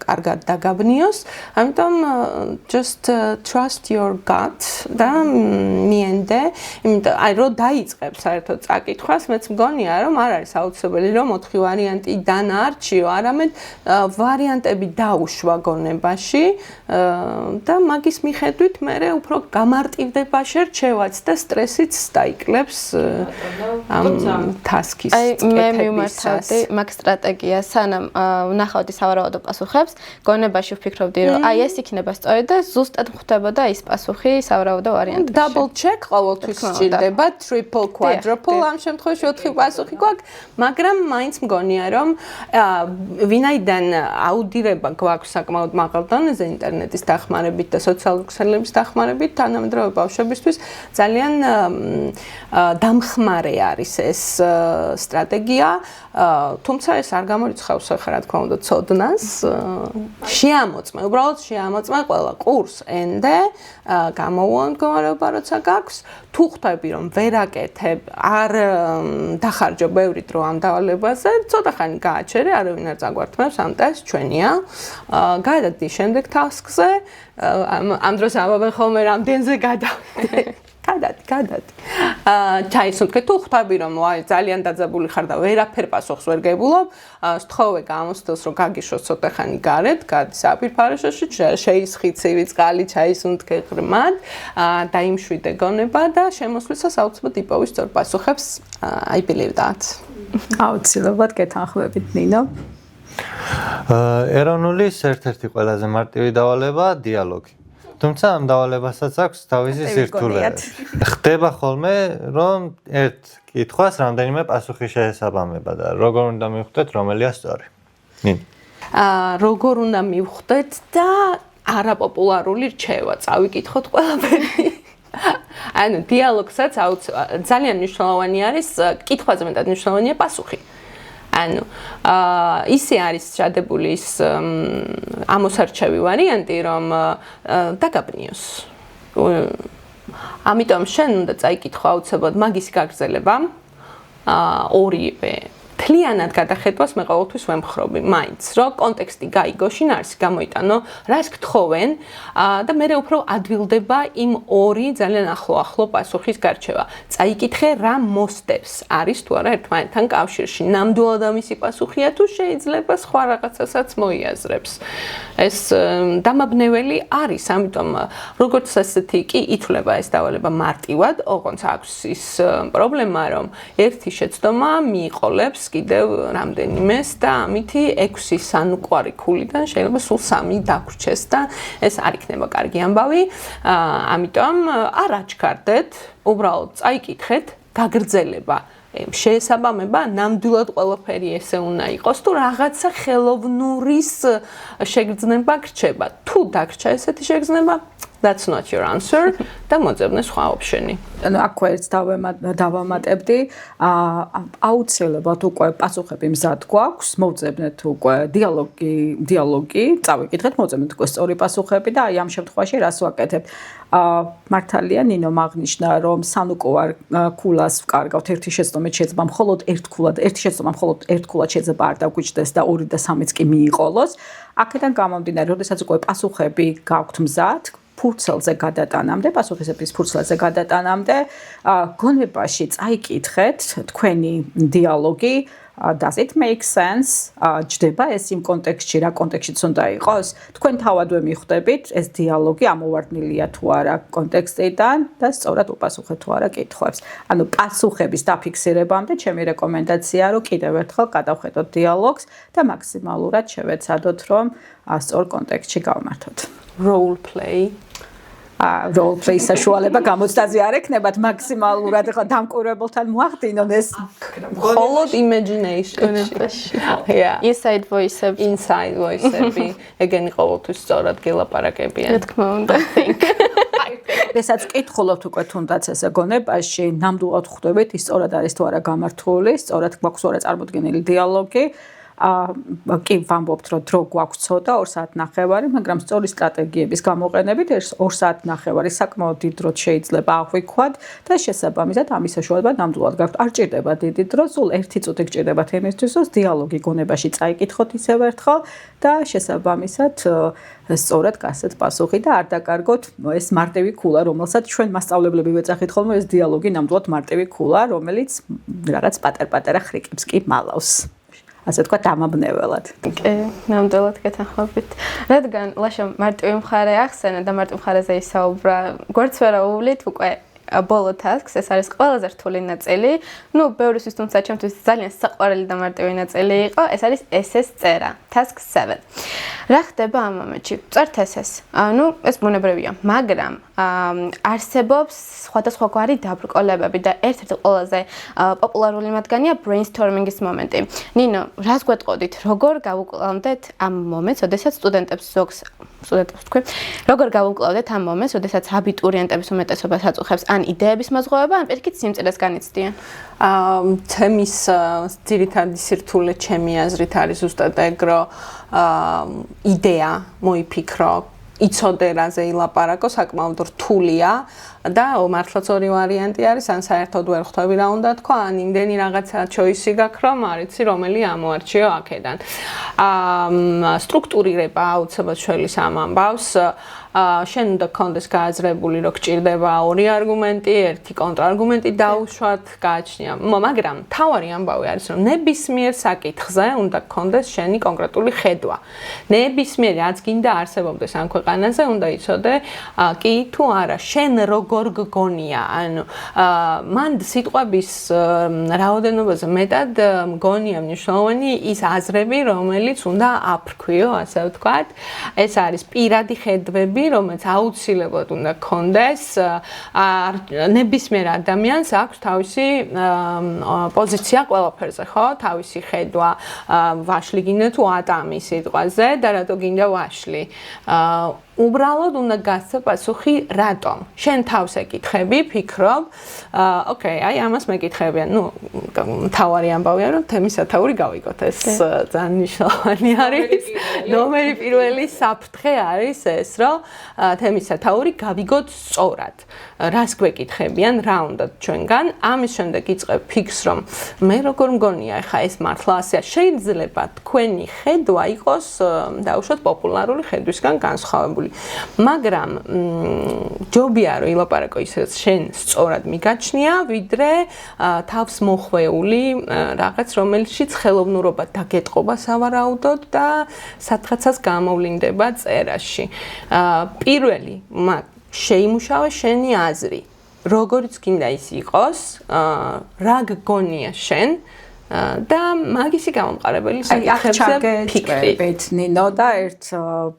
კარგად დაგაბნიოს. ამიტომ just trust your gut და მიენდე. იმიტომ აი რო დაიწყებ საერთოდ წაკითხვას, მეც მგონია რომ არ არის აუცილებელი რომ 4 ვარიანტიდან არჩიო, არამედ ვარიანტები დაუშვა გონებაში და მაგის მიხედვით მიხედვით მე უფრო გამარტივდება შერჩევაც და სტრესიც დაიკლებს ამ task-ის მე მიმართავდი მაგ სტრატეგიას, სანამ ვნახავდი სავარაუდო პასუხებს, გონებაში ვფიქრობდი, რომ ეს იქნება სწორი და ზუსტად ხვდებოდა ის პასუხი სავარაუდო ვარიანტებში. Double check ყოველთვის სჭირდება, triple, quadruple, ამ შემთხვევაში 4 პასუხი გვაქვს, მაგრამ მაინც მგონია, რომ ვინაიდან აუდირება გვაქვს საკმაოდ მაღალ დონეზე ინტერნეტის დახმარებით და სოციალური ქსელების დახმარებით, თანამედროვე ბავშვებისთვის ძალიან დამხმარე არის ეს სტრატეგია, თუმცა ეს არ გამორიცხავს ახლა რა თქმა უნდა ცოდნას, შეამოწმე, უბრალოდ შეამოწმე ყველა კურს ენდე, გამოვონ მდგომარეობა როცა გაქვს, თუ ხვდები რომ ვერ აკეთებ, არ დახარჯო ბევრი დრო ამ დავალებაზე, ცოტა ხანი გააჩერე, არავინ არ წაგვართმევს ამ ტესტს, ჩვენია. გადადი შემდეგ task-ზე, ამ დროს ამბობენ ხოლმე რამდენზე გადავიდე. გადადი. ჩაისუნთქე თუ ხვდები რომ ძალიან დაძაბული ხარ და ვერაფერ პასუხს ვერ გებულობ, სთხოვე გამოსtildeს რომ გაგიშოს ცოტა ხანი გარეთ, გადი საფირფარეშოში, შეისხი ცივი წყალი, ჩაისუნთქე ღრმად, დაიმშვიდე გონება და შემოსვლისას აუცილებლად იპოვი სწორ პასუხებს. I believe that. აუცილებლად გეთანხმებით ნინო. ეროვნულის ერთ-ერთი ყველაზე მარტივი დავალება დიალოგი. თუმცა ამ დავალებასაც აქვს თავისი სირთულეები. ხდება ხოლმე, რომ ერთ კითხვას რამდენიმე პასუხი შეესაბამება და როგორ უნდა მივხვდეთ, რომელია სწორი. როგორ უნდა მივხვდეთ და არაპოპულარული რჩევა, წავიკითხოთ ყველაფერი. ანუ დიალოგსაც ძალიან მნიშვნელოვანი არის, კითხვაზე მეტად მნიშვნელოვანია პასუხი. ანუ ისე არის შადებული ის ამოსარჩევი ვარიანტი, რომ დაგაბნიოს. ამიტომ შენ უნდა წაიკითხო აუცილებლად მაგის გაგრძელება, ორივე მთლიანად გადახედვას მე ყოველთვის ვემხრობი, მაინც, რომ კონტექსტი გაიგო, შინაარსი გამოიტანო, რას გთხოვენ და მე უფრო ადვილდება იმ ორი ძალიან ახლო პასუხის გარჩევა. წაიკითხე რა მოსდევს, არის თუ არა ერთმანეთთან კავშირში, ნამდვილად ამისი პასუხია თუ შეიძლება სხვა რაღაცასაც მოიაზრებს. ეს დამაბნეველი არის, ამიტომ როგორც ასეთი კი ითვლება ეს დავალება მარტივად, ოღონდ აქვს ის პრობლემა, რომ ერთი შეცდომა მიიყოლებს კიდევ რამდენიმეს და ამითი 6 სანუკვარი ქულიდან შეიძლება სულ 3 დაგვრჩეს და ეს არ იქნება კარგი ამბავი. ამიტომ არ აჩქარდეთ, უბრალოდ წაიკითხეთ, გაგრძელება. შეესაბამება ნამდვილად ყველაფერი ესე უნდა იყოს თუ რაღაცა ხელოვნურის შეგრძნება გრჩება. თუ დაგრჩა ესეთი შეგრძნება, that's not your answer და მოძებნე სხვა ოპშენი. ანუ აქ ერთს დავამატებდი, აუცილებლად უკვე პასუხები მზად გვაქვს, მოვძებნეთ უკვე დიალოგი, წავიკითხეთ, მოვძებნეთ უკვე სწორი პასუხები და აი ამ შემთხვევაში რას ვაკეთებ? მართალია ნინო აღნიშნა, რომ სანუკვარ ქულას ვკარგავთ ერთი შეცდომით შეიძლება მხოლოდ ერთი შეცდომა მხოლოდ ერთ ქულად შეიძლება არ დაგვიჭდეს და 2 და 3-იც კი მიიყოლოს. აქედან გამომდინარე, როდესაც უკვე პასუხები გაქვთ მზად, ფურცელზე გადატანამდე, პასუხისების ფურცელზე გადატანამდე, გონებაში წაიკითხეთ თქვენი დიალოგი, does it make sense? ჯდება ეს იმ კონტექსტში, რა კონტექსტშიც უნდა იყოს? თქვენ თავადვე მიხვდებით, ეს დიალოგი ამოვარდნილია თუ არა კონტექსტიდან და სწორად უპასუხეთ თუ არა კითხვებს. ანუ პასუხების დაფიქსირებამდე ჩემი რეკომენდაცია, რომ კიდევ ერთხელ გადავხედოთ დიალოგს და მაქსიმალურად შევეცადოთ, რომ სწორ კონტექსტში გავმართოთ. Role play role play საშუალება გამოცდაზე არ ექნებათ მაქსიმალურად ახლა დამკვირვებელთან მოახდინონ ეს მხოლოდ imagination-ში. Yeah. Inside voice-ები. ეგენი ყოველთვის სწორად გელაპარაკებიან. რა თქმა უნდა. ესაც კითხულობთ უკვე თუნდაც ესე გონებაში, ნამდვილად ხვდებით ის სწორად არის თუ არა გამართული, სწორად გვაქვს თუ არა წარმოდგენილი დიალოგი. კი ვამბობთ, რომ დრო გვაქვს ცოტა 2 საათნახევარი, მაგრამ სწორი სტრატეგიების გამოყენებით 2 საათნახევარი საკმაოდ დიდ დროც შეიძლება აღვიქვათ და შესაბამისად ამის საშუალება ნამდვილად გაქვთ. არ ჭირდება დიდი დრო, სულ 1 წუთი გჭირდებათ იმისთვის, რომ დიალოგი გონებაში წაიკითხოთ ისევ ერთხელ და შესაბამისად სწორად გასცეთ პასუხი და არ დაკარგოთ ეს მარტივი ქულა, რომელსაც ჩვენ მასწავლებლები ვეძახით ხოლმე, ეს დიალოგი ნამდვილად მარტივი ქულა, რომელიც რაღაც პატარ-პატარა ხრიკებს კი მალავს. ასე თქვა დამაბნეველად. კი, ნამდვილად გეთანხმებით. რადგან ლაშა მარტივი მხარე ახსენა და მარტივ მხარეზე ისაუბრა, გვერდს ვერაუვლით უკვე ბოლო tasks, ეს არის ყველაზე რთული ნაწილი. ნუ ბევრისთვის თუმცა ჩემთვის ძალიან საყვარელი და მარტივი ნაწილი იყო, ეს არის SS წერა, task 7. რა ხდება ამ მომენტში? წერთ SS. ნუ ეს ბუნებრივია, მაგრამ არსებობს სხვადასხვაგვარი დაბრკოლებები და ერთ-ერთი ყველაზე პოპულარული მათგანია brainstorming-ის მომენტი. ნინო, რას გვეტყოდით, როგორ გავუკლავდეთ ამ მომენტს, როდესაც სტუდენტებს თქვი, როგორ გავუკლავდეთ ამ მომენტს, როდესაც აბიტურიენტების უმეტესობას აწუხებს ან იდეების მozღოვება, ან პირიქით სიმწირეს განიცდიან? თემის ძირითადი სირთულე ჩემი აზრით არის ზუსტად ეგ, რომ იდეა მოიფიქრო, იცოდე რაზე ილაპარაკო, საკმაოდ რთულია და მართლაც ორი ვარიანტი არის, ან საერთოდ ვერ ხვდები რა უნდა თქვა, ან იმდენი რაღაცა choice-ი გაქვს, რომ არ იცი რომელი ამოარჩიო აქედან. სტრუქტურირება აუცილებლად შველის ამ ამბავს. შენ უნდა გქონდეს გააზრებული, რომ გჭირდება ორი არგუმენტი, ერთი კონტრარგუმენტი დაუშვათ, გააჩნია. მაგრამ თავარი ამბავი არის, რომ ნებისმიერ საკითხზე უნდა გქონდეს შენი კონკრეტული ხედვა. ნებისმიერი რაც გინდა არსებობდეს ამ ქვეყანაზე, უნდა იცოდე, კი თუ არა, შენ როგორ გგონია, ანუ მან სიტყვების რაოდენობაზე მეტად მგონია მნიშვნელოვანი ის აზრები, რომელიც უნდა აფრქვიო, ასე ვთქვათ. ეს არის პირადი ხედვები, რომელიც აუცილებლად უნდა გქონდეს. ნებისმიერ ადამიანს აქვს თავისი პოზიცია ყველაფერზე, ხო? თავისი ხედვა, ვაშლი გინდა თუ ატამი სიტყვაზე და რატო გინდა ვაშლი. უბრალოდ უნდა გასცე პასუხი რატომ. შენ თავს ეკითხები, ფიქრობ, ოკეი, აი ამას მეკითხებიან. ნუ თავარი ამბავია, რომ თემის სათაური გავიგოთ. ეს ძალიან მნიშვნელოვანი არის. ნომერი პირველი საფრთხე არის ეს, რომ თემის სათაური გავიგოთ სწორად. რას გვეკითხებიან, რა უნდა ჩვენგან. ამის შემდეგ იწყებ ფიქრს, რომ მე როგორ მგონია, ეხა ეს მართლა ასეა. შეიძლება თქვენი ხედვა იყოს დაუშვათ პოპულარული ხედვისგან განსხვავებული. მაგრამ ჯობია რომ ილაპარაკო ისე შენ სწორად მიგაჩნია, ვიდრე თავს მოხვეული რაღაც, რომელშიც ხელოვნურობა დაგეტყობა სავარაუდოდ და სათხაცას გამოვლინდება წერაში. პირველი შეიმუშავე შენი აზრი. როგორიც გინდა ის იყოს, რა გგონია შენ და მაგისი გამომყარებელი საკითხებზე ფიქრით. ნინო და ერთ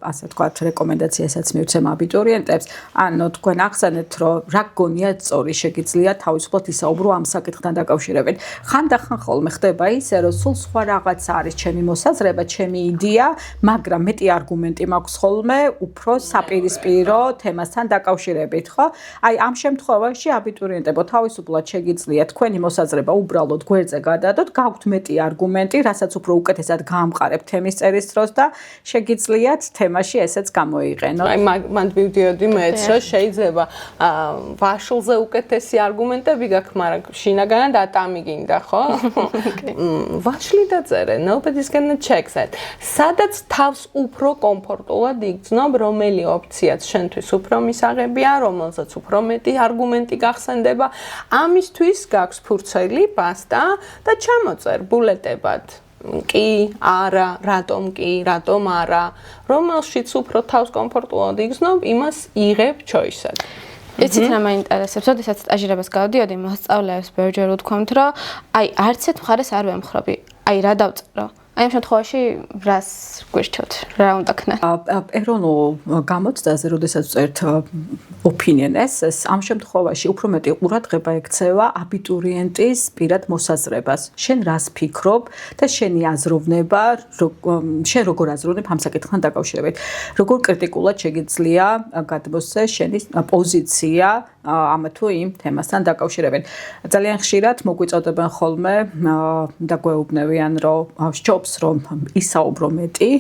ასე ვთქვათ რეკომენდაციასაც მივცემ აბიტურიენტებს, ანუ თქვენ ახსენეთ, რომ რა გგონიათ სწორი, შეგიძლიათ თავისუფლად ისაუბრო ამ საკითხთან დაკავშირებით. ხანდახან ხოლმე ხდება ისე, რომ სულ სხვა რაღაც არის ჩემი მოსაზრება, ჩემი იდეა, მაგრამ მეტი არგუმენტი მაქვს ხოლმე უფრო საპირისპირო თემასთან დაკავშირებით, ხო? აი ამ შემთხვევაში აბიტურიენტებო თავისუფლად შეგიძლიათ თქვენი მოსაზრება უბრალოდ გვერდზე გადაადოთ, გაქვთ მეტი არგუმენტი, რასაც უფრო უკეთესად გაამყარებთ თემის წერის დროს და შეგიძლიათ თემაში ესეც გამოიყენოთ. აი მანდ მივდიოდი მეც, რომ შეიძლება ვაშლზე უკეთესი არგუმენტები გაქვს, მაგრამ შინაგანად ატამი გინდა, ხო? ვაშლი დაწერე, nobody's gonna check that. სადაც თავს უფრო კომფორტულად იგრძნობ, რომელი ოპციაც შენთვის უფრო მისაღებია, რომელზეც უფრო მეტი არგუმენტი გახსენდება, ამისთვის გაქვს ფურცელი, პასტა და ჩამოწერ ბულეტებად. კი, არა, რატომ კი, რატომ არა, რომელშიც უფრო თავს კომფორტულად იგრძნობ, იმას იღებ choice-ად. იცით რა მაინტერესებს, როდესაც სტაჟირებას გავდიოდი, მოსწავლეებს ბევრჯერ უთქვამთ, რომ აი არც ერთ მხარეს არ ვემხრობი, აი რა დავწერო. აი ამ შემთხვევაში რას გვირჩევთ? რა უნდა ქნათ? ეროვნულ გამოცდაზე, როდესაც წერთ opinion-ს, ამ შემთხვევაში უფრო მეტი ყურადღება ექცევა აბიტურიენტის პირად მოსაზრებას. შენ რას ფიქრობ და შენი აზროვნება, შენ როგორ აზროვნებ ამ საკითხთან დაკავშირებით. როგორ კრიტიკულად შეგიძლია გადმოსცე შენი პოზიცია ამ თუ იმ თემასთან დაკავშირებით. ძალიან ხშირად მოგვიწოდებენ ხოლმე და გვეუბნებიან, რომ სჯობს რომ ისაუბრო მეტი,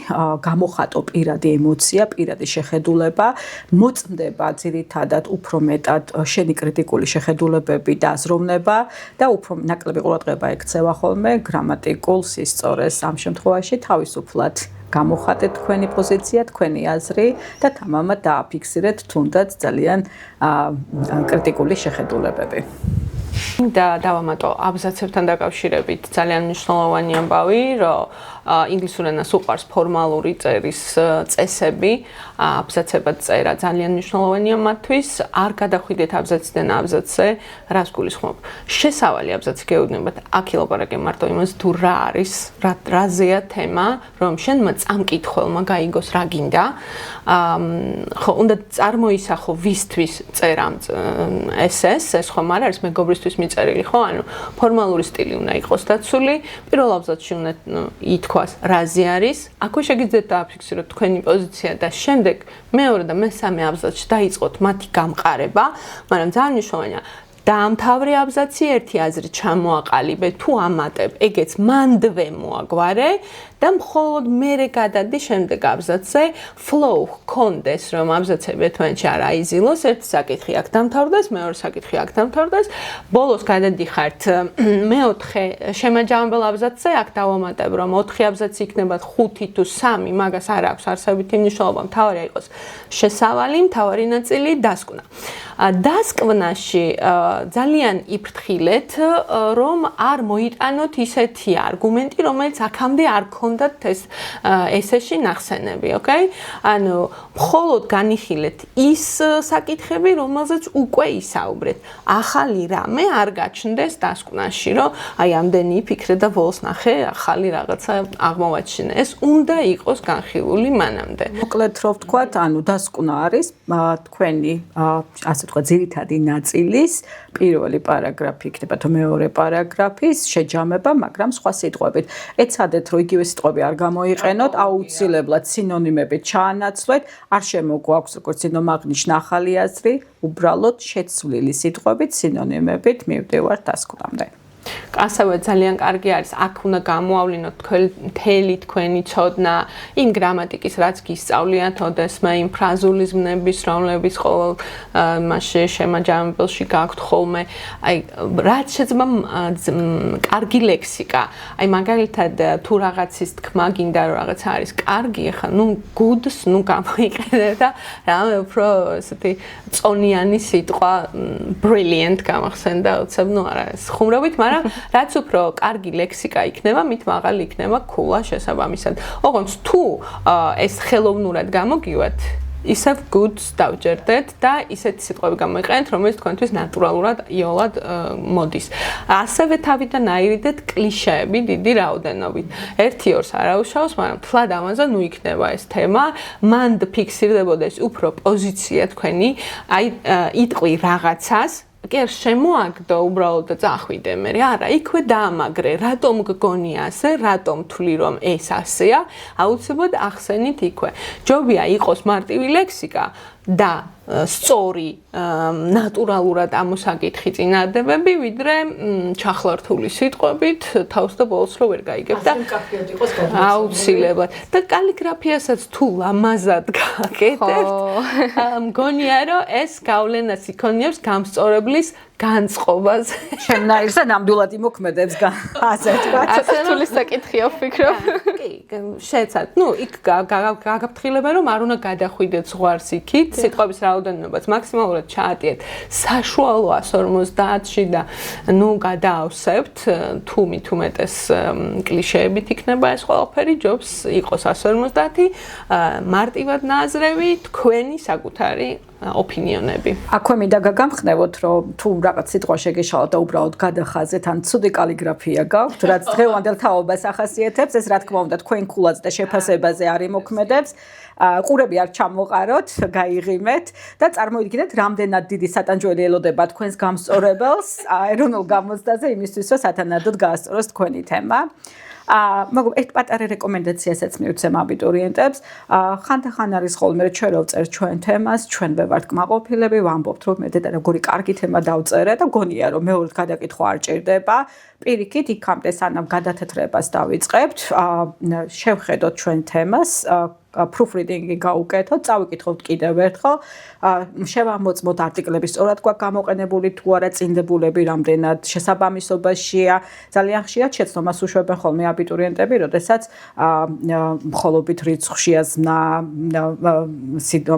გამოხატო პირადი ემოცია, პირადი შეხედულება, მოწმდება ძირითადად უფრო მეტად შენი კრიტიკული შეხედულებები და აზროვნება და უფრო ნაკლები ყურადღება ექცევა ხოლმე გრამატიკულ სისწორეს. ამ შემთხვევაში თავისუფლად გამოხატეთ თქვენი პოზიცია, თქვენი აზრი და თამამად დააფიქსირეთ თუნდაც ძალიან კრიტიკული შეხედულებები. და დავამატო აბზაცებთან დაკავშირებით ძალიან მნიშვნელოვანი ამბავი, რომ ინგლისურ ენას უყვარს ფორმალური წერის წესები, აბზაცებად წერა ძალიან მნიშვნელოვანია მათთვის, არ გადახვიდეთ აბზაციდან აბზაცზე, რას გულისხმობ. შესავალი აბზაცი გეუბნებათ, აქ ილაპარაკე მარტო იმას თუ რა არის, რაზეა თემა, რომ შენმა წამკითხველმა გაიგოს რა გინდა. ხო, უნდა წარმოისახო ვისთვის წერამ ეს ხომ არ არის მეგობრისთვის მიწერილი, ხო? ანუ ფორმალური სტილი უნდა იყოს დაცული, პირველ აბზაცში უნდა ითქვას რაზე არის, აქვე შეგიძლიათ დააფიქსიროთ თქვენი პოზიცია და შემდეგ მეორე და მესამე აბზაცში დაიწყოთ მათი გამყარება, მაგრამ ძალიან მნიშვნელოვანია დაამთავრე აბზაცი ერთი აზრი ჩამოაყალიბე თუ ამატებ, ეგეც მანდვე მოაგვარე და მხოლოდ მერე გადადი შემდეგ აბზაცზე, flow ჰქონდეს, რომ აბზაცები ერთმანეთში არ აიზილოს, ერთი საკითხი აქ დამთავრდეს, მეორე საკითხი აქ დამთავრდეს, ბოლოს გადადიხართ მეოთხე შემაჯამებელ აბზაცზე, აქ დავამატებ, რომ 4 აბზაცი იქნება 5 თუ 3, მაგას არ აქვს არსებითი მნიშვნელობა, მთავარია იყოს შესავალი, მთავარი ნაწილი დასკვნა. დასკვნაში ძალიან იფრთხილეთ, რომ არ მოიტანოთ ისეთი არგუმენტი, რომელიც აქამდე არ ქონდათ ეს ესეში ნახსენები, ოკეი? ანუ მხოლოდ განიხილეთ ის საკითხები, რომელზეც უკვე ისაუბრეთ. ახალი რამე არ გაჩნდეს დასკვნაში, რომ აი ამდენი ფიქრე და ბოლოს ნახე, ახალი რაღაცა აღმოვაჩინე. ეს უნდა იყოს განხილული მანამდე. მოკლედ რო ვთქვათ, ანუ დასკვნა არის თქვენი ასე ვთქვა ძირითადი ნაწილის პირველი პარაგრაფი იქნება თუ მეორე პარაგრაფის შეჯამება, მაგრამ სხვა სიტყვებით. ეცადეთ, რომ იგივე სიტყვები არ გამოიყენოთ, აუცილებლად სინონიმებით ჩაანაცვლეთ, არ შემოგვაქვს როგორც სინომაღნიშნ ახალი აზრი, უბრალოდ შეცვლილი სიტყვებით, სინონიმებით მივდივართ დასკვნამდე. ასევე ძალიან კარგი არის, აქ უნდა გამოავლინოთ მთელი თქვენი ცოდნა იმ გრამატიკის, რაც გისწავლიათ ოდესმე, იმ ფრაზულიზმების, რომლებიც ყოველ მასში შემაჯამებელში გაქვთ ხოლმე. აი, რაც შეძება კარგი ლექსიკა. აი, მაგალითად, თუ რაღაცის თქმა გინდა, რომ რაღაცა არის კარგი, ახლა, good-ს, გამოიყენებ და რამე უფრო ესეთი წონიანი სიტყვა brilliant გამახსენდა, უცებ, არა, ხუმრობით, მაგრამ რაც უფრო კარგი ლექსიკა იქნება, მით მაღალი იქნება ქულა შესაბამისად. ოღონდ თუ ეს ხელოვნურად გამოგივათ, ისევ good-ს დავჯერდეთ და ისეთი სიტყვები გამოიყენეთ, რომელიც თქვენთვის ნატურალურად იოლად მოდის. ასევე თავიდან აირიდეთ კლიშეები დიდი რაოდენობით. 1-2-ს არაუშავს, მაგრამ თლად ამაზე იქნება ეს თემა, მანდ ფიქსირდებოდეს უფრო პოზიცია თქვენი, აი იტყვი რაღაცას კი არ შემოაგდო უბრალოდ და წახვიდე მე არა იქვე დაამაგრე რატომ გგონია ასე რატომ თვლი რომ ეს ასეა აუცილებლად ახსენით იქვე ჯობია იყოს მარტივი ლექსიკა და სწორი ნატურალურად ამოსაკითხი წინადადებები ვიდრე ჩახლართული სიტყვებით თავს და ბოლოს რო ვერ გაიგებ და აუცილებლად და კალიგრაფიასაც თუ ლამაზად გაკეთებთ მგონია რომ ეს გავლენას იქონიებს გამსწორებლის განწყობას შემნაირს და ნამდვილად იმოქმედებს ასე თქვა ასეთული საკითხია ვფიქრობ კი შეეცადეთ ნუ იქ გაგაფრთხილებენ რომ არ უნდა გადახვიდეთ ზღვარს იქით სიტყვების რაოდენობაც მაქსიმალურად ჩაატიეთ საშუალო 150-ში და ნუ გადაავსებთ თუ მით უმეტეს კლიშეებით იქნება ეს ყველაფერი ჯობს იყოს 150 მარტივად ნაზრევი თქვენი საკუთარი ოპინიონები. აქვე მინდა გაგამხნევოთ, რომ თუ რაღაც სიტყვა შეგეშალოთ და უბრალოდ გადახაზეთ, ან ცუდი კალიგრაფია გაქვთ, რაც დღევანდელ თაობას ახასიათებს, ეს რა თქმა უნდა თქვენ ქულაზე და შეფასებაზე არ იმოქმედებს. ყურები არ ჩამოყაროთ, გაიღიმეთ და წარმოიდგინეთ, რამდენად დიდი სატანჯველი ელოდება თქვენს გამსწორებელს ეროვნულ გამოცდაზე იმისთვის, რომ სათანადოდ გაასწოროს თქვენი თემა. მაგრამ ერთ პატარა რეკომენდაციასაც მივცემ აბიტურიენტებს. ხანდახან არის ხოლმე რომ ჩვენ ვწერთ ჩვენ თემას, ჩვენ ვართ კმაყოფილები, ვამბობთ რომ მე და როგორი კარგი თემა დავწერე და გონია რომ მეორედ გადაკითხვა არ ჭირდება. პირიქით იქამდე სანამ გადათეთრებას დავიწყებთ, შევხედოთ ჩვენ თემას, proofreading-ი გაუკეთოთ, წავიკითხოთ კიდევ ერთხელ, შევამოწმოთ არტიკლების სწორად გვაქვს გამოყენებული თუ არა, წინდებულები რამდენად შესაბამისობაშია. ძალიან ხშირად შეცდომას უშვებენ ხოლმე აბიტურიენტები, როდესაც მხოლობით რიცხვშია ზმნა,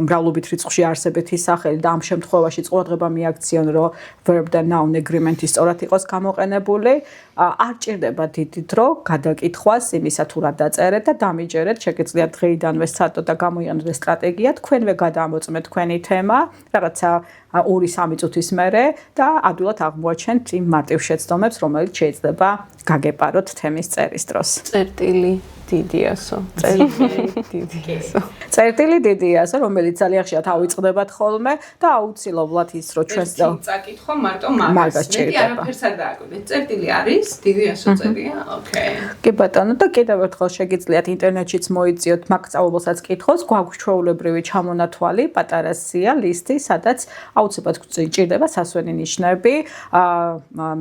მრავლობით რიცხვში არსებითი სახელი და ამ შემთხვევაში ყურადღება მიაქციონ, რომ verb და noun agreement-ი სწორად იყოს გამოყენებული. არ ჭირდება დიდი დრო გადაკითხვას იმისა თუ რა დაწერეთ და დამიჯერეთ, შეგიძლიათ დღეიდანვე სცადოთ და გამოიყენოთ სტრატეგია, თქვენვე გადაამოწმეთ თქვენი თემა, რაღაცა 2-3 წუთის მერე და ადვილად აღმოაჩენთ იმ მარტივ შეცდომებს, რომელიც შეიძლება გაგეპაროთ თემის წერის დროს. წერტილი დიდიასო, წერტილი დიდიასო. წერტილი დიდიასო, რომელიც ძალიან ხშირად ავიწყდებათ ხოლმე და აუცილებლად ის რომ ჩვენს წაკითხვა მარტო მაგას. მეტი არაფერს არ დააკვირდეთ. წერტილი არის, დიდიასო წერია. ოკეი. კი ბატონო, და კიდევ ერთხელ შეგიძლიათ ინტერნეტშიც მოიწიოთ მაგსწავლებელსაც კითხოს, გვაქვს ჩვეულებრივი ჩამონათვალი, პატარა სია, ლისტი, სადაც აუცილებლად ჭირდება სასვენი ნიშნები,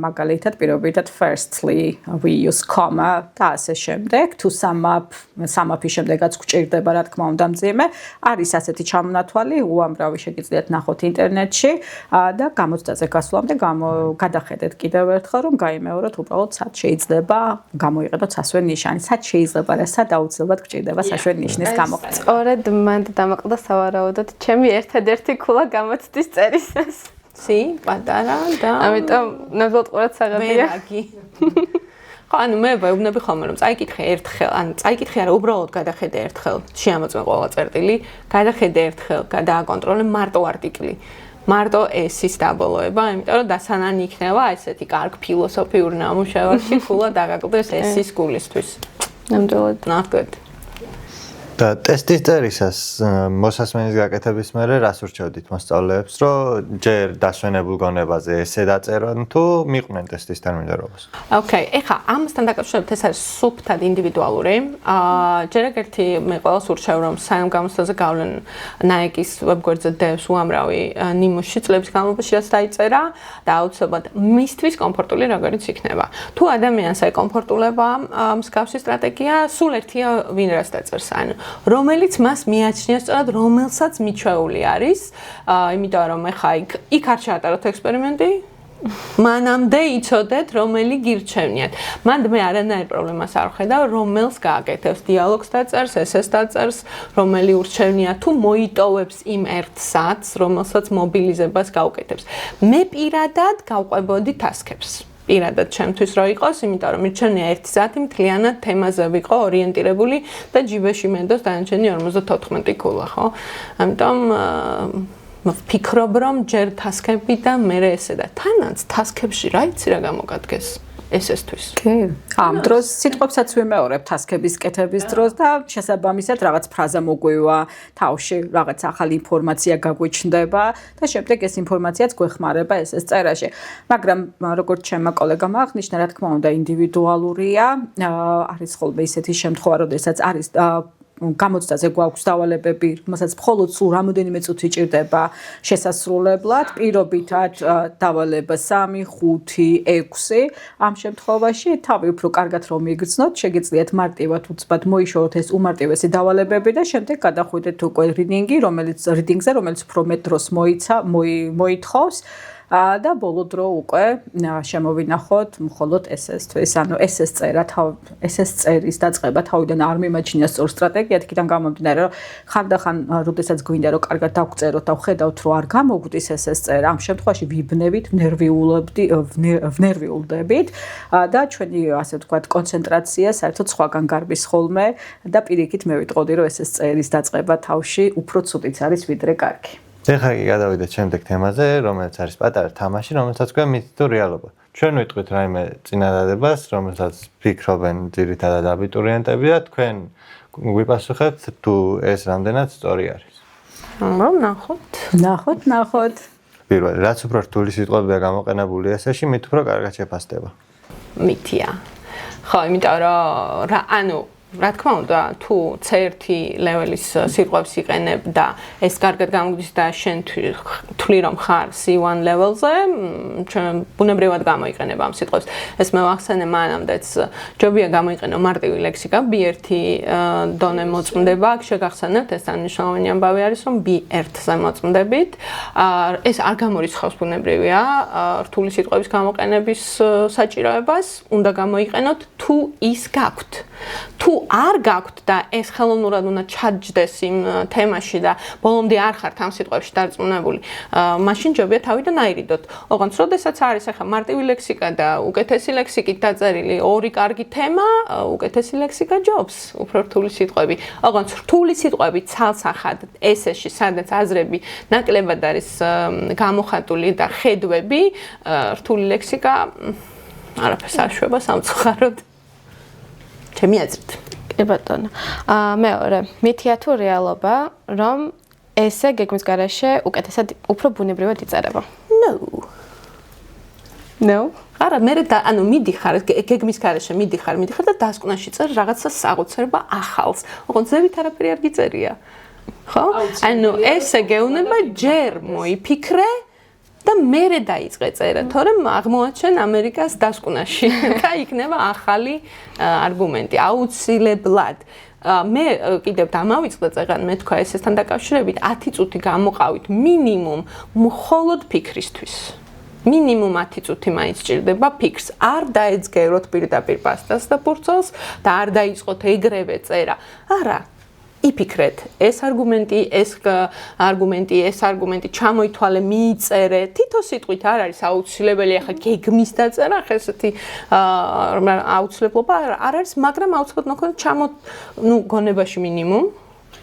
მაგალითად პირობითად firstly we use comma და ასე შემდეგ, თუ სამაფის შემდეგაც გვჭირდება, რა თქმა უნდა, მძიმე. არის ასეთი ჩამონათვალი, უამრავი შეგიძლიათ ნახოთ ინტერნეტში და გამოცდაზე გასვლამდე გადახედეთ კიდევ ერთხელ, რომ გაიმეოროთ უბრალოდ სად შეიძლება გამოიყენოთ სასვენ ნიშანი, სად შეიძლება და სად აუცილებლად გვჭირდება სასვენ ნიშნის გამოყენება. სწორედ მანდ დამაყდა სავარაუდოდ ჩემი ერთადერთი ქულა გამოცდის წერისას. სი, პატარა და ამიტომ ნამდვილად ყურადსაღებია. ხო, ანუ მე ვეუბნები ხოლმე რომ წაიკითხე ერთხელ, ანუ წაიკითხე არა, უბრალოდ გადახედე ერთხელ, შეამოწმე ყველა წერტილი, გადახედე ერთხელ, გადააკონტროლე მარტო არტიკლი. მარტო ეს-ის დაბოლოება, იმიტომ რომ დასანანი იქნება ესეთი კარგ ფილოსოფიური ნამუშევარში ქულა დაგაკლდეს ეს-ის გულისთვის. ნამდვილად. Not good. და ტესტის წერისას მოსასმენის გაკეთების მერე რას ურჩევდით მოსწავლეებს, რომ ჯერ დასვენებულ გონებაზე ესე დაწერონ თუ მიყვნენ ტესტის თერმინდერობას? Okay, ეხა ამასთან დაკავშირებით ეს არის სუფთად ინდივიდუალური. ჯერ ერთი მე ყველას ურჩევ რომ საერთო გამოცდაზე გავლენ Nike-ის ვებგვერდზე დევს უამრავი ნიმუში წლების განმავლობაში რაც დაიწერა და აუცილებლად მისთვის კომფორტული როგორიც იქნება. თუ ადამიანს აი კომფორტულება მსგავსი სტრატეგია, სულ ერთია ვინ რას დაწერს, ანუ რომელიც მას მიაჩნია სწორად რომელსაც მიჩვეული არის, იმიტომ რომ ეხა იქ არ ჩაატაროთ ექსპერიმენტი, მანამდე იცოდეთ რომელი გირჩევნიათ. მანდ მე არანაირ პრობლემას არ ვხედავ, რომელს გააკეთებს დიალოგს დაწერს, ესეს დაწერს, რომელი ურჩევნია თუ მოიტოვებს იმ ერთ სათს, რომელსაც მობილიზებას გაუკეთებს. მე პირადად გავყვებოდი ტასკებს. პირადად ჩემთვის რო იყოს, იმიტომ რომ მირჩენია ერთი საათი მთლიანად თემაზე ვიყო ორიენტირებული და ჯიბეში მენდოს დანარჩენი 54 ქულა, ხო? ამიტომ ვფიქრობ, რომ ჯერ ტასკები და მერე ესე და თანაც ტასკებში რა იცი რა გამოგადგეს ესესთვის. კი. ამ დროს სიტყვებსაც ვიმეორებ ტასკების კეთების დროს და შესაბამისად რაღაც ფრაზა მოგვივა, თავში რაღაც ახალი ინფორმაცია გაგვიჩნდება და შემდეგ ეს ინფორმაციაც გვეხმარება ესეს წერაში. მაგრამ როგორც ჩემმა კოლეგამ აღნიშნა, რა თქმა უნდა ინდივიდუალურია, არის ხოლმე ისეთი შემთხვევა, როდესაც არის გამოცდაზე გვაქვს დავალებები, რომელსაც მხოლოდ სულ რამოდენიმე წუთი ჭირდება შესასრულებლად, პირობითად დავალება 3, 5, 6. ამ შემთხვევაში თავი უფრო კარგად რომ მიგრძნოთ, შეგიძლიათ მარტივად უცბად მოიშოროთ ეს უმარტივესი დავალებები და შემდეგ გადახვიდეთ უკვე რიდინგზე, რომელიც უფრო მეტ დროს მოითხოვს. და ბოლო დრო უკვე შემოვინახოთ მხოლოდ ესესთვის, ანუ ესეს წერის დაწყება თავიდან არ მიმაჩნია სწორ სტრატეგიად, იქიდან გამომდინარე, რომ ხანდახან, როდესაც გვინდა რომ კარგად დავწეროთ და ვხედავთ, რომ არ გამოგვდის ესეს წერა, ამ შემთხვევაში ვიბნევით, ვნერვიულდებით და ჩვენი ასე ვთქვათ, კონცენტრაცია საერთოდ სხვაგან გარბის ხოლმე და პირიქით მე ვიტყოდი, რომ ესეს წერის დაწყება თავში უფრო ცუდიც არის ვიდრე კარგი. ეხლა კი გადავიდეთ შემდეგ თემაზე, რომელიც არის პატარა თამაში, რომელსაც ქვია მითი თუ რეალობა. ჩვენ ვიტყვით რაიმე წინადადებას, რომელსაც ფიქრობენ ძირითადად აბიტურიენტები და თქვენ გვიპასუხებთ თუ ეს რამდენად სწორი არის. ნახოთ. პირველი, რაც უფრო რთული სიტყვებია გამოყენებული ესეში, მით უფრო კარგად შეფასდება. მითია. ხო, იმიტომ რომ ანუ რა თქმა უნდა, თუ C1 ლეველის სიტყვებს იყენებ და ეს კარგად გამოგდის და შენ თვლი რომ ხარ C1 ლეველზე, ჩვენ ბუნებრივად გამოიყენებ ამ სიტყვებს. ეს მე ვახსენე მანამდეც ჯობია გამოიყენო მარტივი ლექსიკა, B1 დონე მოწმდება, აქ შეგახსენებთ, ეს მნიშვნელოვანი ამბავი არის, რომ B1-ზე მოწმდებით. ეს არ გამორიცხავს ბუნებრივია რთული სიტყვების გამოყენების საჭიროებას, უნდა გამოიყენოთ თუ ის გაქვთ. თუ არ გაქვთ და ეს ხელოვნურად უნდა ჩაჯდეს იმ თემაში და ბოლომდე არ ხართ ამ სიტყვებში დარწმუნებული, მაშინ ჯობია თავიდან აირიდოთ. ოღონდ როდესაც არის ახლა მარტივი ლექსიკა და უკეთესი ლექსიკით დაწერილი ორი კარგი თემა, უკეთესი ლექსიკა ჯობს, უფრო რთული სიტყვები. ოღონდ რთული სიტყვები ცალსახად ესეში, სადაც აზრები ნაკლებად არის გამოხატული და ხედვები, რთული ლექსიკა არაფერს არ შვება სამწუხაროდ. ჩემი აზრით. კი ბატონო. მეორე, მითია თუ რეალობა, რომ ესე გეგმის garaშე უკეთესად უფრო ბუნებრივად იწერება? No. არა, მე ანუ მიდიხარ გეგმის garaშე მიდიხარ და დასკვნაში წერ რაღაცა საღოცერება ახალს. ოღონდ ზევით არაფერი არ გიწერია. ხო? ანუ ესე გეუბნება ჯერ მოიფიქრე და მერე დაიწყე წერა, თორემ აღმოაჩენ ამერიკას დასკვნაში და იქნება ახალი არგუმენტი აუცილებლად. მე კიდევ დამავიწყდა წეგან მე თქვა ესესთან დაკავშირებით 10 წუთი გამოყავით მინიმუმ მხოლოდ ფიქრისთვის. მინიმუმ 10 წუთი მაინც სჭირდება ფიქრს. არ დაეძგეროთ პირდაპირ პასტას და პურცელს და არ დაიწყოთ ეგრევე წერა. არა. იფიქრეთ, ეს არგუმენტი, ეს არგუმენტი ჩამოითვალე, მიიწერე. თითო სიტყვით არ არის აუცილებელი ახლა გეგმის დაწერა, ახლა ესეთი აუცილებლობა არ არის, მაგრამ აუცილებლად მოგქონდა გონებაში მინიმუმ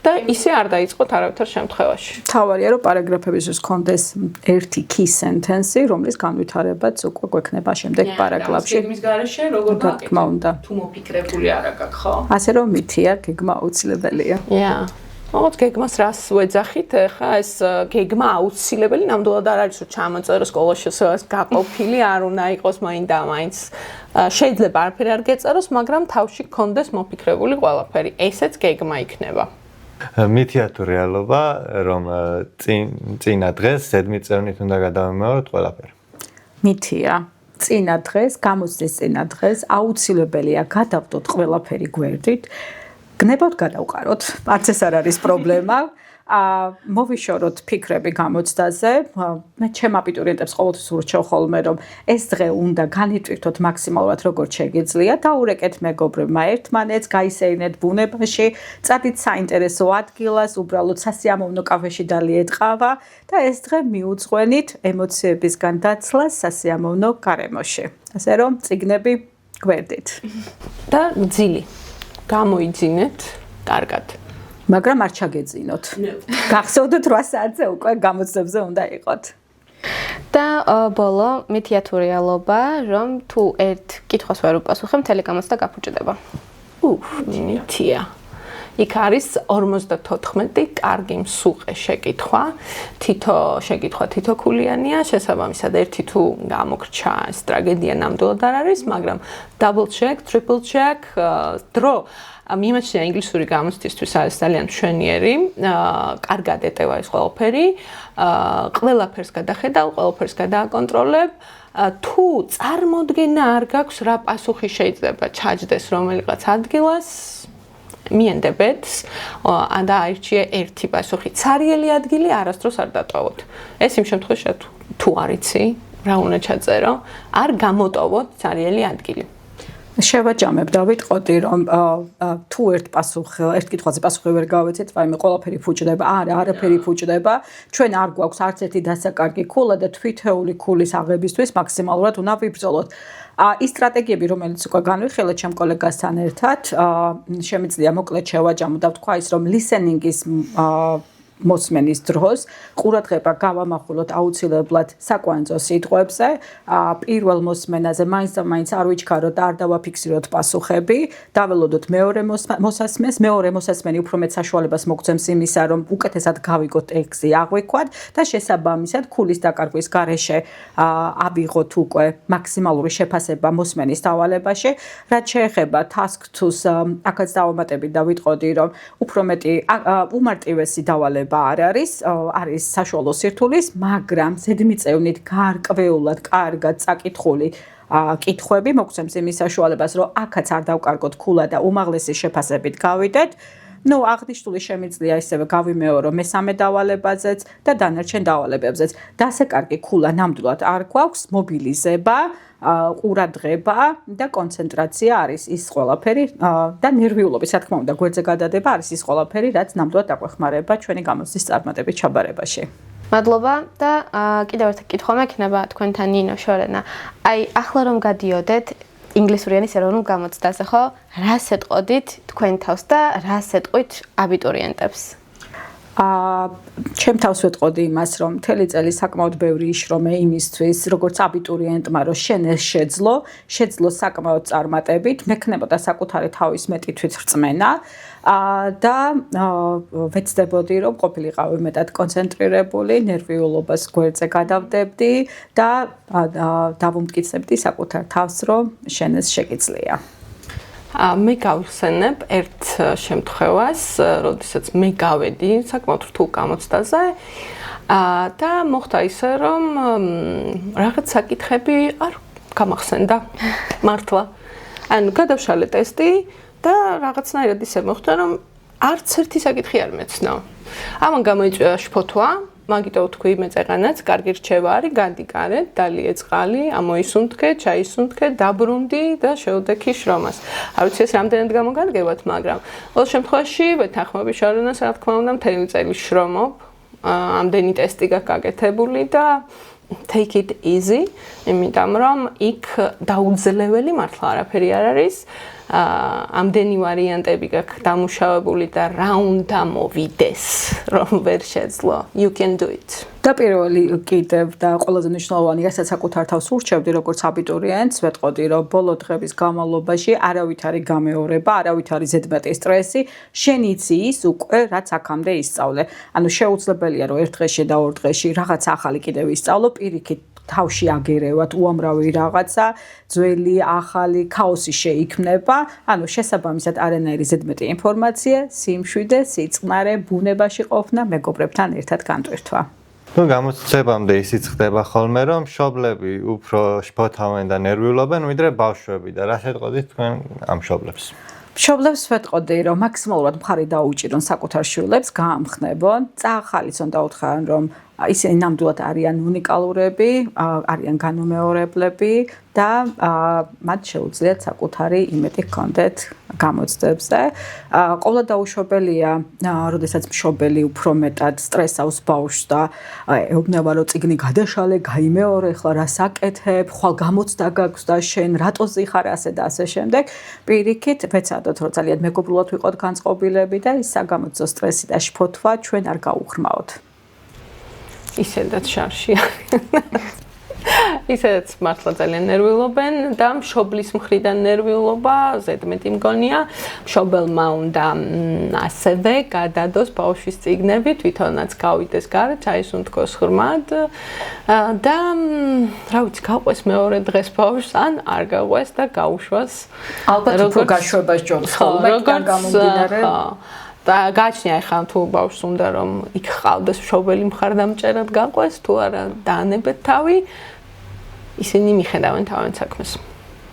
და ისე არ დაიწყოთ არავითარ შემთხვევაში. თავარია რომ პარაგრაფებისთვის კონდეს ერთი key sentence, რომლის განვითარებაც უკვე გვექნება შემდეგ პარაგრაფში. გეგმის garaშე როგორ თქმა უნდა. თუ მოფიქრებული არ აქვს, ხო? ასე რომ მითია, გეგმა აუცილებელია. მოღოთ გეგმას რას ვეძახით? ხა ეს გეგმა აუცილებელი ნამდვილად არ არის რომ ჩამოწერო სკოლაში გაყოფილი არ უნდა იყოს მაინც და მაინც. შეიძლება არაფერი არ გეწეროს, მაგრამ თავში გქონდეს მოფიქრებული ყველაფერი. ესეც გეგმა იქნება. მითია თუ რეალობა, რომ წინა დღეს ზედმიწევნით უნდა გადავიმეოროთ ყველაფერი? მითია. წინა დღეს, გამოცდის წინა დღეს აუცილებელია გადავდოთ ყველაფერი გვერდით. გნებავთ გადავყაროთ, არც ეს არ არის პრობლემა. მოვიშოროთ ფიქრები გამოცდაზე. მე ჩემ აბიტურიენტებს ყოველთვის ურჩევ ხოლმე, რომ ეს დღე უნდა განიტვირთოთ მაქსიმალურად როგორც შეგიძლია, დაურეკეთ მეგობრებმა ერთმანეთს, გაისეირნეთ ბუნებაში, წადით საინტერესო ადგილას, უბრალოდ სასიამოვნო კაფეში დალიეთ ყავა და ეს დღე მიუძღვენით ემოციებისგან დაცლას სასიამოვნო გარემოში. ასე რომ წიგნები გვერდით. და ძილი. გამოიძინეთ, კარგად. მაგრამ არ ჩაგეძინოთ. გახსოვდეთ 8 საათზე უკვე გამოცდებზე უნდა იყოთ. და ბოლო მითია თუ რეალობა, რომ თუ ერთ კითხვას ვერ უპასუხებ, მთელი გამოცდა გაფუჭდება. მითია. იქ არის 54 კარგი მსუყე შეკითხვა. თითო ქულიანია, შესაბამისად ერთი თუ გამოგრჩა, ეს ტრაგედია ნამდვილად არ არის, მაგრამ double check, triple check, დრო მიმაჩნია ინგლისური გამოცდისთვის არის ძალიან მშვენიერი, კარგად ეტევა ეს ყველაფერი, ყველაფერს გადახედავ, ყველაფერს გადააკონტროლებ. თუ წარმოდგენა არ გაქვს რა პასუხი შეიძლება ჩაჯდეს რომელიღაც ადგილას, მიენდებეთ და აირჩიე ერთი პასუხი. ცარიელი ადგილი არასდროს არ დატოვოთ. ეს იმ შემთხვევაში თუ არიცი, რა უნდა ჩაწერო, არ გამოტოვოთ ცარიელი ადგილი. შევაჯამებ და ვიტყოდი რომ თუ ერთ კითხვაზე პასუხი ვერ გავეცეთ, ვაიმე ყველაფერი ფუჭდება, არაფერი ფუჭდება, ჩვენ არ გვაქვს არც ერთი დასაკარგი ქულა და თვითეული ქულის აღებისთვის მაქსიმალურად უნდა ვიბრძოლოთ. ის სტრატეგიები, რომელიც უკვე განვიხილეთ ჩემ კოლეგასთან ერთად, შემიძლია მოკლედ შევაჯამო და ვთქვა ის, რომ listening-ის მოსმენის დროს ყურადღება გავამახვილოთ აუცილებლად საკვანძო სიტყვებზე. პირველ მოსმენაზე მაინც არ ვიჩქაროთ და არ დავაფიქსიროთ პასუხები, დაველოდოთ მეორე მოსასმენს, მეორე მოსასმენი უფრო მეტ საშუალებას მოგცემს იმისა, რომ უკეთესად გავიგოთ ტექსტი აღვიქვათ და შესაბამისად ქულის დაკარგვის გარეშე ავიღოთ უკვე მაქსიმალური შეფასება მოსმენის დავალებაში. რაც შეეხება task-2-ს, აქაც დავამატებით და ვიტყოდი, რომ უფრო მეტი უმარტივესი დავალება არ არის საშუალო სირთულის, მაგრამ ზედმიწევნით გარკვეულად კარგად წაკითხული კითხვები მოგცემს იმის საშუალებას, რომ აქაც არ დავკარგოთ ქულა და უმაღლესი შეფასებით გავიდეთ. აღნიშნული შემიძლია ისევე გავიმეორო მესამე დავალებაზეც და დანარჩენ დავალებებზეც. დასაკარგი ქულა ნამდვილად არ გვაქვს, მობილიზება, ყურადღება და კონცენტრაცია არის ის ყველაფერი და ნერვიულობის, რა თქმა უნდა, გვერდზე გადადება არის ის ყველაფერი, რაც ნამდვილად აგვეხმარება ჩვენი გამოცდის წარმატების ჩაბარებაში. მადლობა და კიდევ ერთი კითხვა მექნება თქვენთან ნინო შორენა. ახლა რომ გადიოდეთ ინგლისური ენის ეროვნულ გამოცდაზე, ხო? რას ეტყოდით თქვენ თავს და რას ეტყვით აბიტურიენტებს? ჩემ თავს ვეტყოდი იმას, რომ მთელი წელი საკმაოდ ბევრი იშრომე იმისთვის, როგორც აბიტურიენტმა, რომ შენ ეს შეძლო საკმაოდ წარმატებით, მექნებოდა საკუთარი თავის მეტი თვითრწმენა და ვეცდებოდი, რომ ყოფილიყავი მეტად კონცენტრირებული, ნერვიულობას გვერდზე გადავდებდი და დავუმტკიცებდი საკუთარ თავს, რომ შენ ეს შეგიძლია. მე გავხსენებ ერთ შემთხვევას, როდესაც მე გავედი საკმაოდ რთულ გამოცდაზე და მოხდა ისე, რომ რაღაც საკითხები არ გამახსენდა მართლა. გადავშალე ტესტი და რაღაცნაირად ისე მოხდა, რომ არც ერთი საკითხი არ მეცნო. ამან გამოიწვია შფოთვა. მაგიტო თქვი მეწეღანაც, კარგი რჩევა არის, განდი გარეთ, დალიე წყალი, ამოისუნთქე, ჩაისუნთქე, დაბრუნდი და შეუდექი შრომას. არ ვიცი ეს რამდენად გამოგადგებათ, მაგრამ ყოველ შემთხვევაში ვეთანხმები შორენას, რა თქმა უნდა, მთელი წელი შრომობ, ამდენი ტესტი გაქვს გაკეთებული და take it easy, იმიტომ რომ იქ დაუძლეველი მართლა არაფერი არ არის. ამდენი ვარიანტები გაქვს დამუშავებული და რა უნდა მოვიდეს, რომ ვერ შეძლო. You can do it. და პირველი კიდევ და ყველაზე მნიშვნელოვანი, რასაც საკუთარ თავს ურჩევდი, როგორც აბიტურიენტს, ვეტყოდი, რომ ბოლო დღების განმავლობაში არავით არის გამეორება, არავით არის ზედმეტი სტრესი, შენ იცი ის უკვე, რაც აქამდე ისწავლე. შეუძლებელია, რომ ერთ დღეში და ორ დღეში რაღაც ახალი კიდევ ისწავლო, პირიქით თავში აგერევათ უამრავი რაღაცა, ძველი, ახალი, ქაოსი შეიქმნება, შესაბამისად არანაირი ზედმეტი ინფორმაცია, სიმშვიდე, სიწყნარე, ბუნებაში ყოფნა, მეგობრებთან ერთად განტვირთვა. გამოცდებამდე ისიც ხდება ხოლმე, რომ მშობლები უფრო შფოთავენ და ნერვიულობენ, ვიდრე ბავშვები და რა შეტყოდით თქვენ ამ მშობლებს? მშობლებს ვეტყოდი, რომ მაქსიმალურად მხარი დაუჭირონ საკუთარ შვილებს, გაამხნებონ, წაახალისონ და უთხრან, რომ ისინი ნამდვილად არიან უნიკალურები, არიან განუმეორებლები და მათ შეუძლიათ საკუთარი იმედი ჰქონდეთ გამოცდებზე. ყოვლად დაუშვებელია, როდესაც მშობელი უფრო მეტად სტრესავს ბავშვს და ეუბნება, რომ წიგნი გადაშალე, გაიმეორე, ხლა რა საკეთებ, ხვალ გამოცდა გაქვს და შენ რატო ზიხარ ასე და ასე შემდეგ. პირიქით, ვეცადოთ, რომ ძალიან მეგობრულად ვიყოთ განწყობილები და ის საგამოცდო სტრესი და შფოთვა ჩვენ არ გაუღრმაოთ. ისედაც შარში ისედაც მართლა ძალიან ნერვიულობენ და მშობლის მხრიდან ნერვიულობა ზედმეტი მგონია. მშობელმა უნდა ასევე გადადოს ბავშვის წიგნები, თვითონაც გავიდეს გარეთ, ჩაისუნთქოს ღრმად და რა ვიცი, გავყვეს მეორე დღეს ბავშვს ან არ გავყვეს და გაუშვას. ალბათ უფრო გაშვებას ჯობს ხოლმე იქიდან გამომდინარე. და გაჩნია ახლა თუ ბავშვს უნდა რომ იქ ყავდეს მშობელი მხარდამჭერად გაყვეს თუ არა დაანებეთ თავი, ისინი მიხედავენ თავიანთ საქმეს.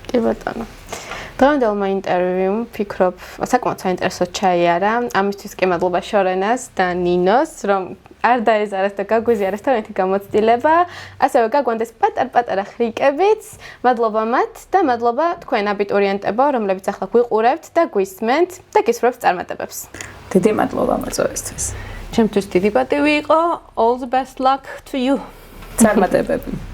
კი ბატონო. დღევანდელმა ინტერვიუმ ფიქრობ საკმაოდ საინტერესოდ ჩაიარა. ამისთვის კი მადლობა შორენას და ნინოს, რომ არ დაეზარეს და გაგვიზიარეს თავიანთი გამოცდილება, ასევე გაგვანდეს პატარ-პატარა ხრიკებიც. მადლობა მათ და მადლობა თქვენ აბიტურიენტებო, რომლებიც ახლა გვიყურებთ და გვისმენთ და გისურვებთ წარმატებებს. დიდი მადლობა მოწვევისთვის. ჩემთვის დიდი პატივი იყო. All the best luck to you. წარმატებები.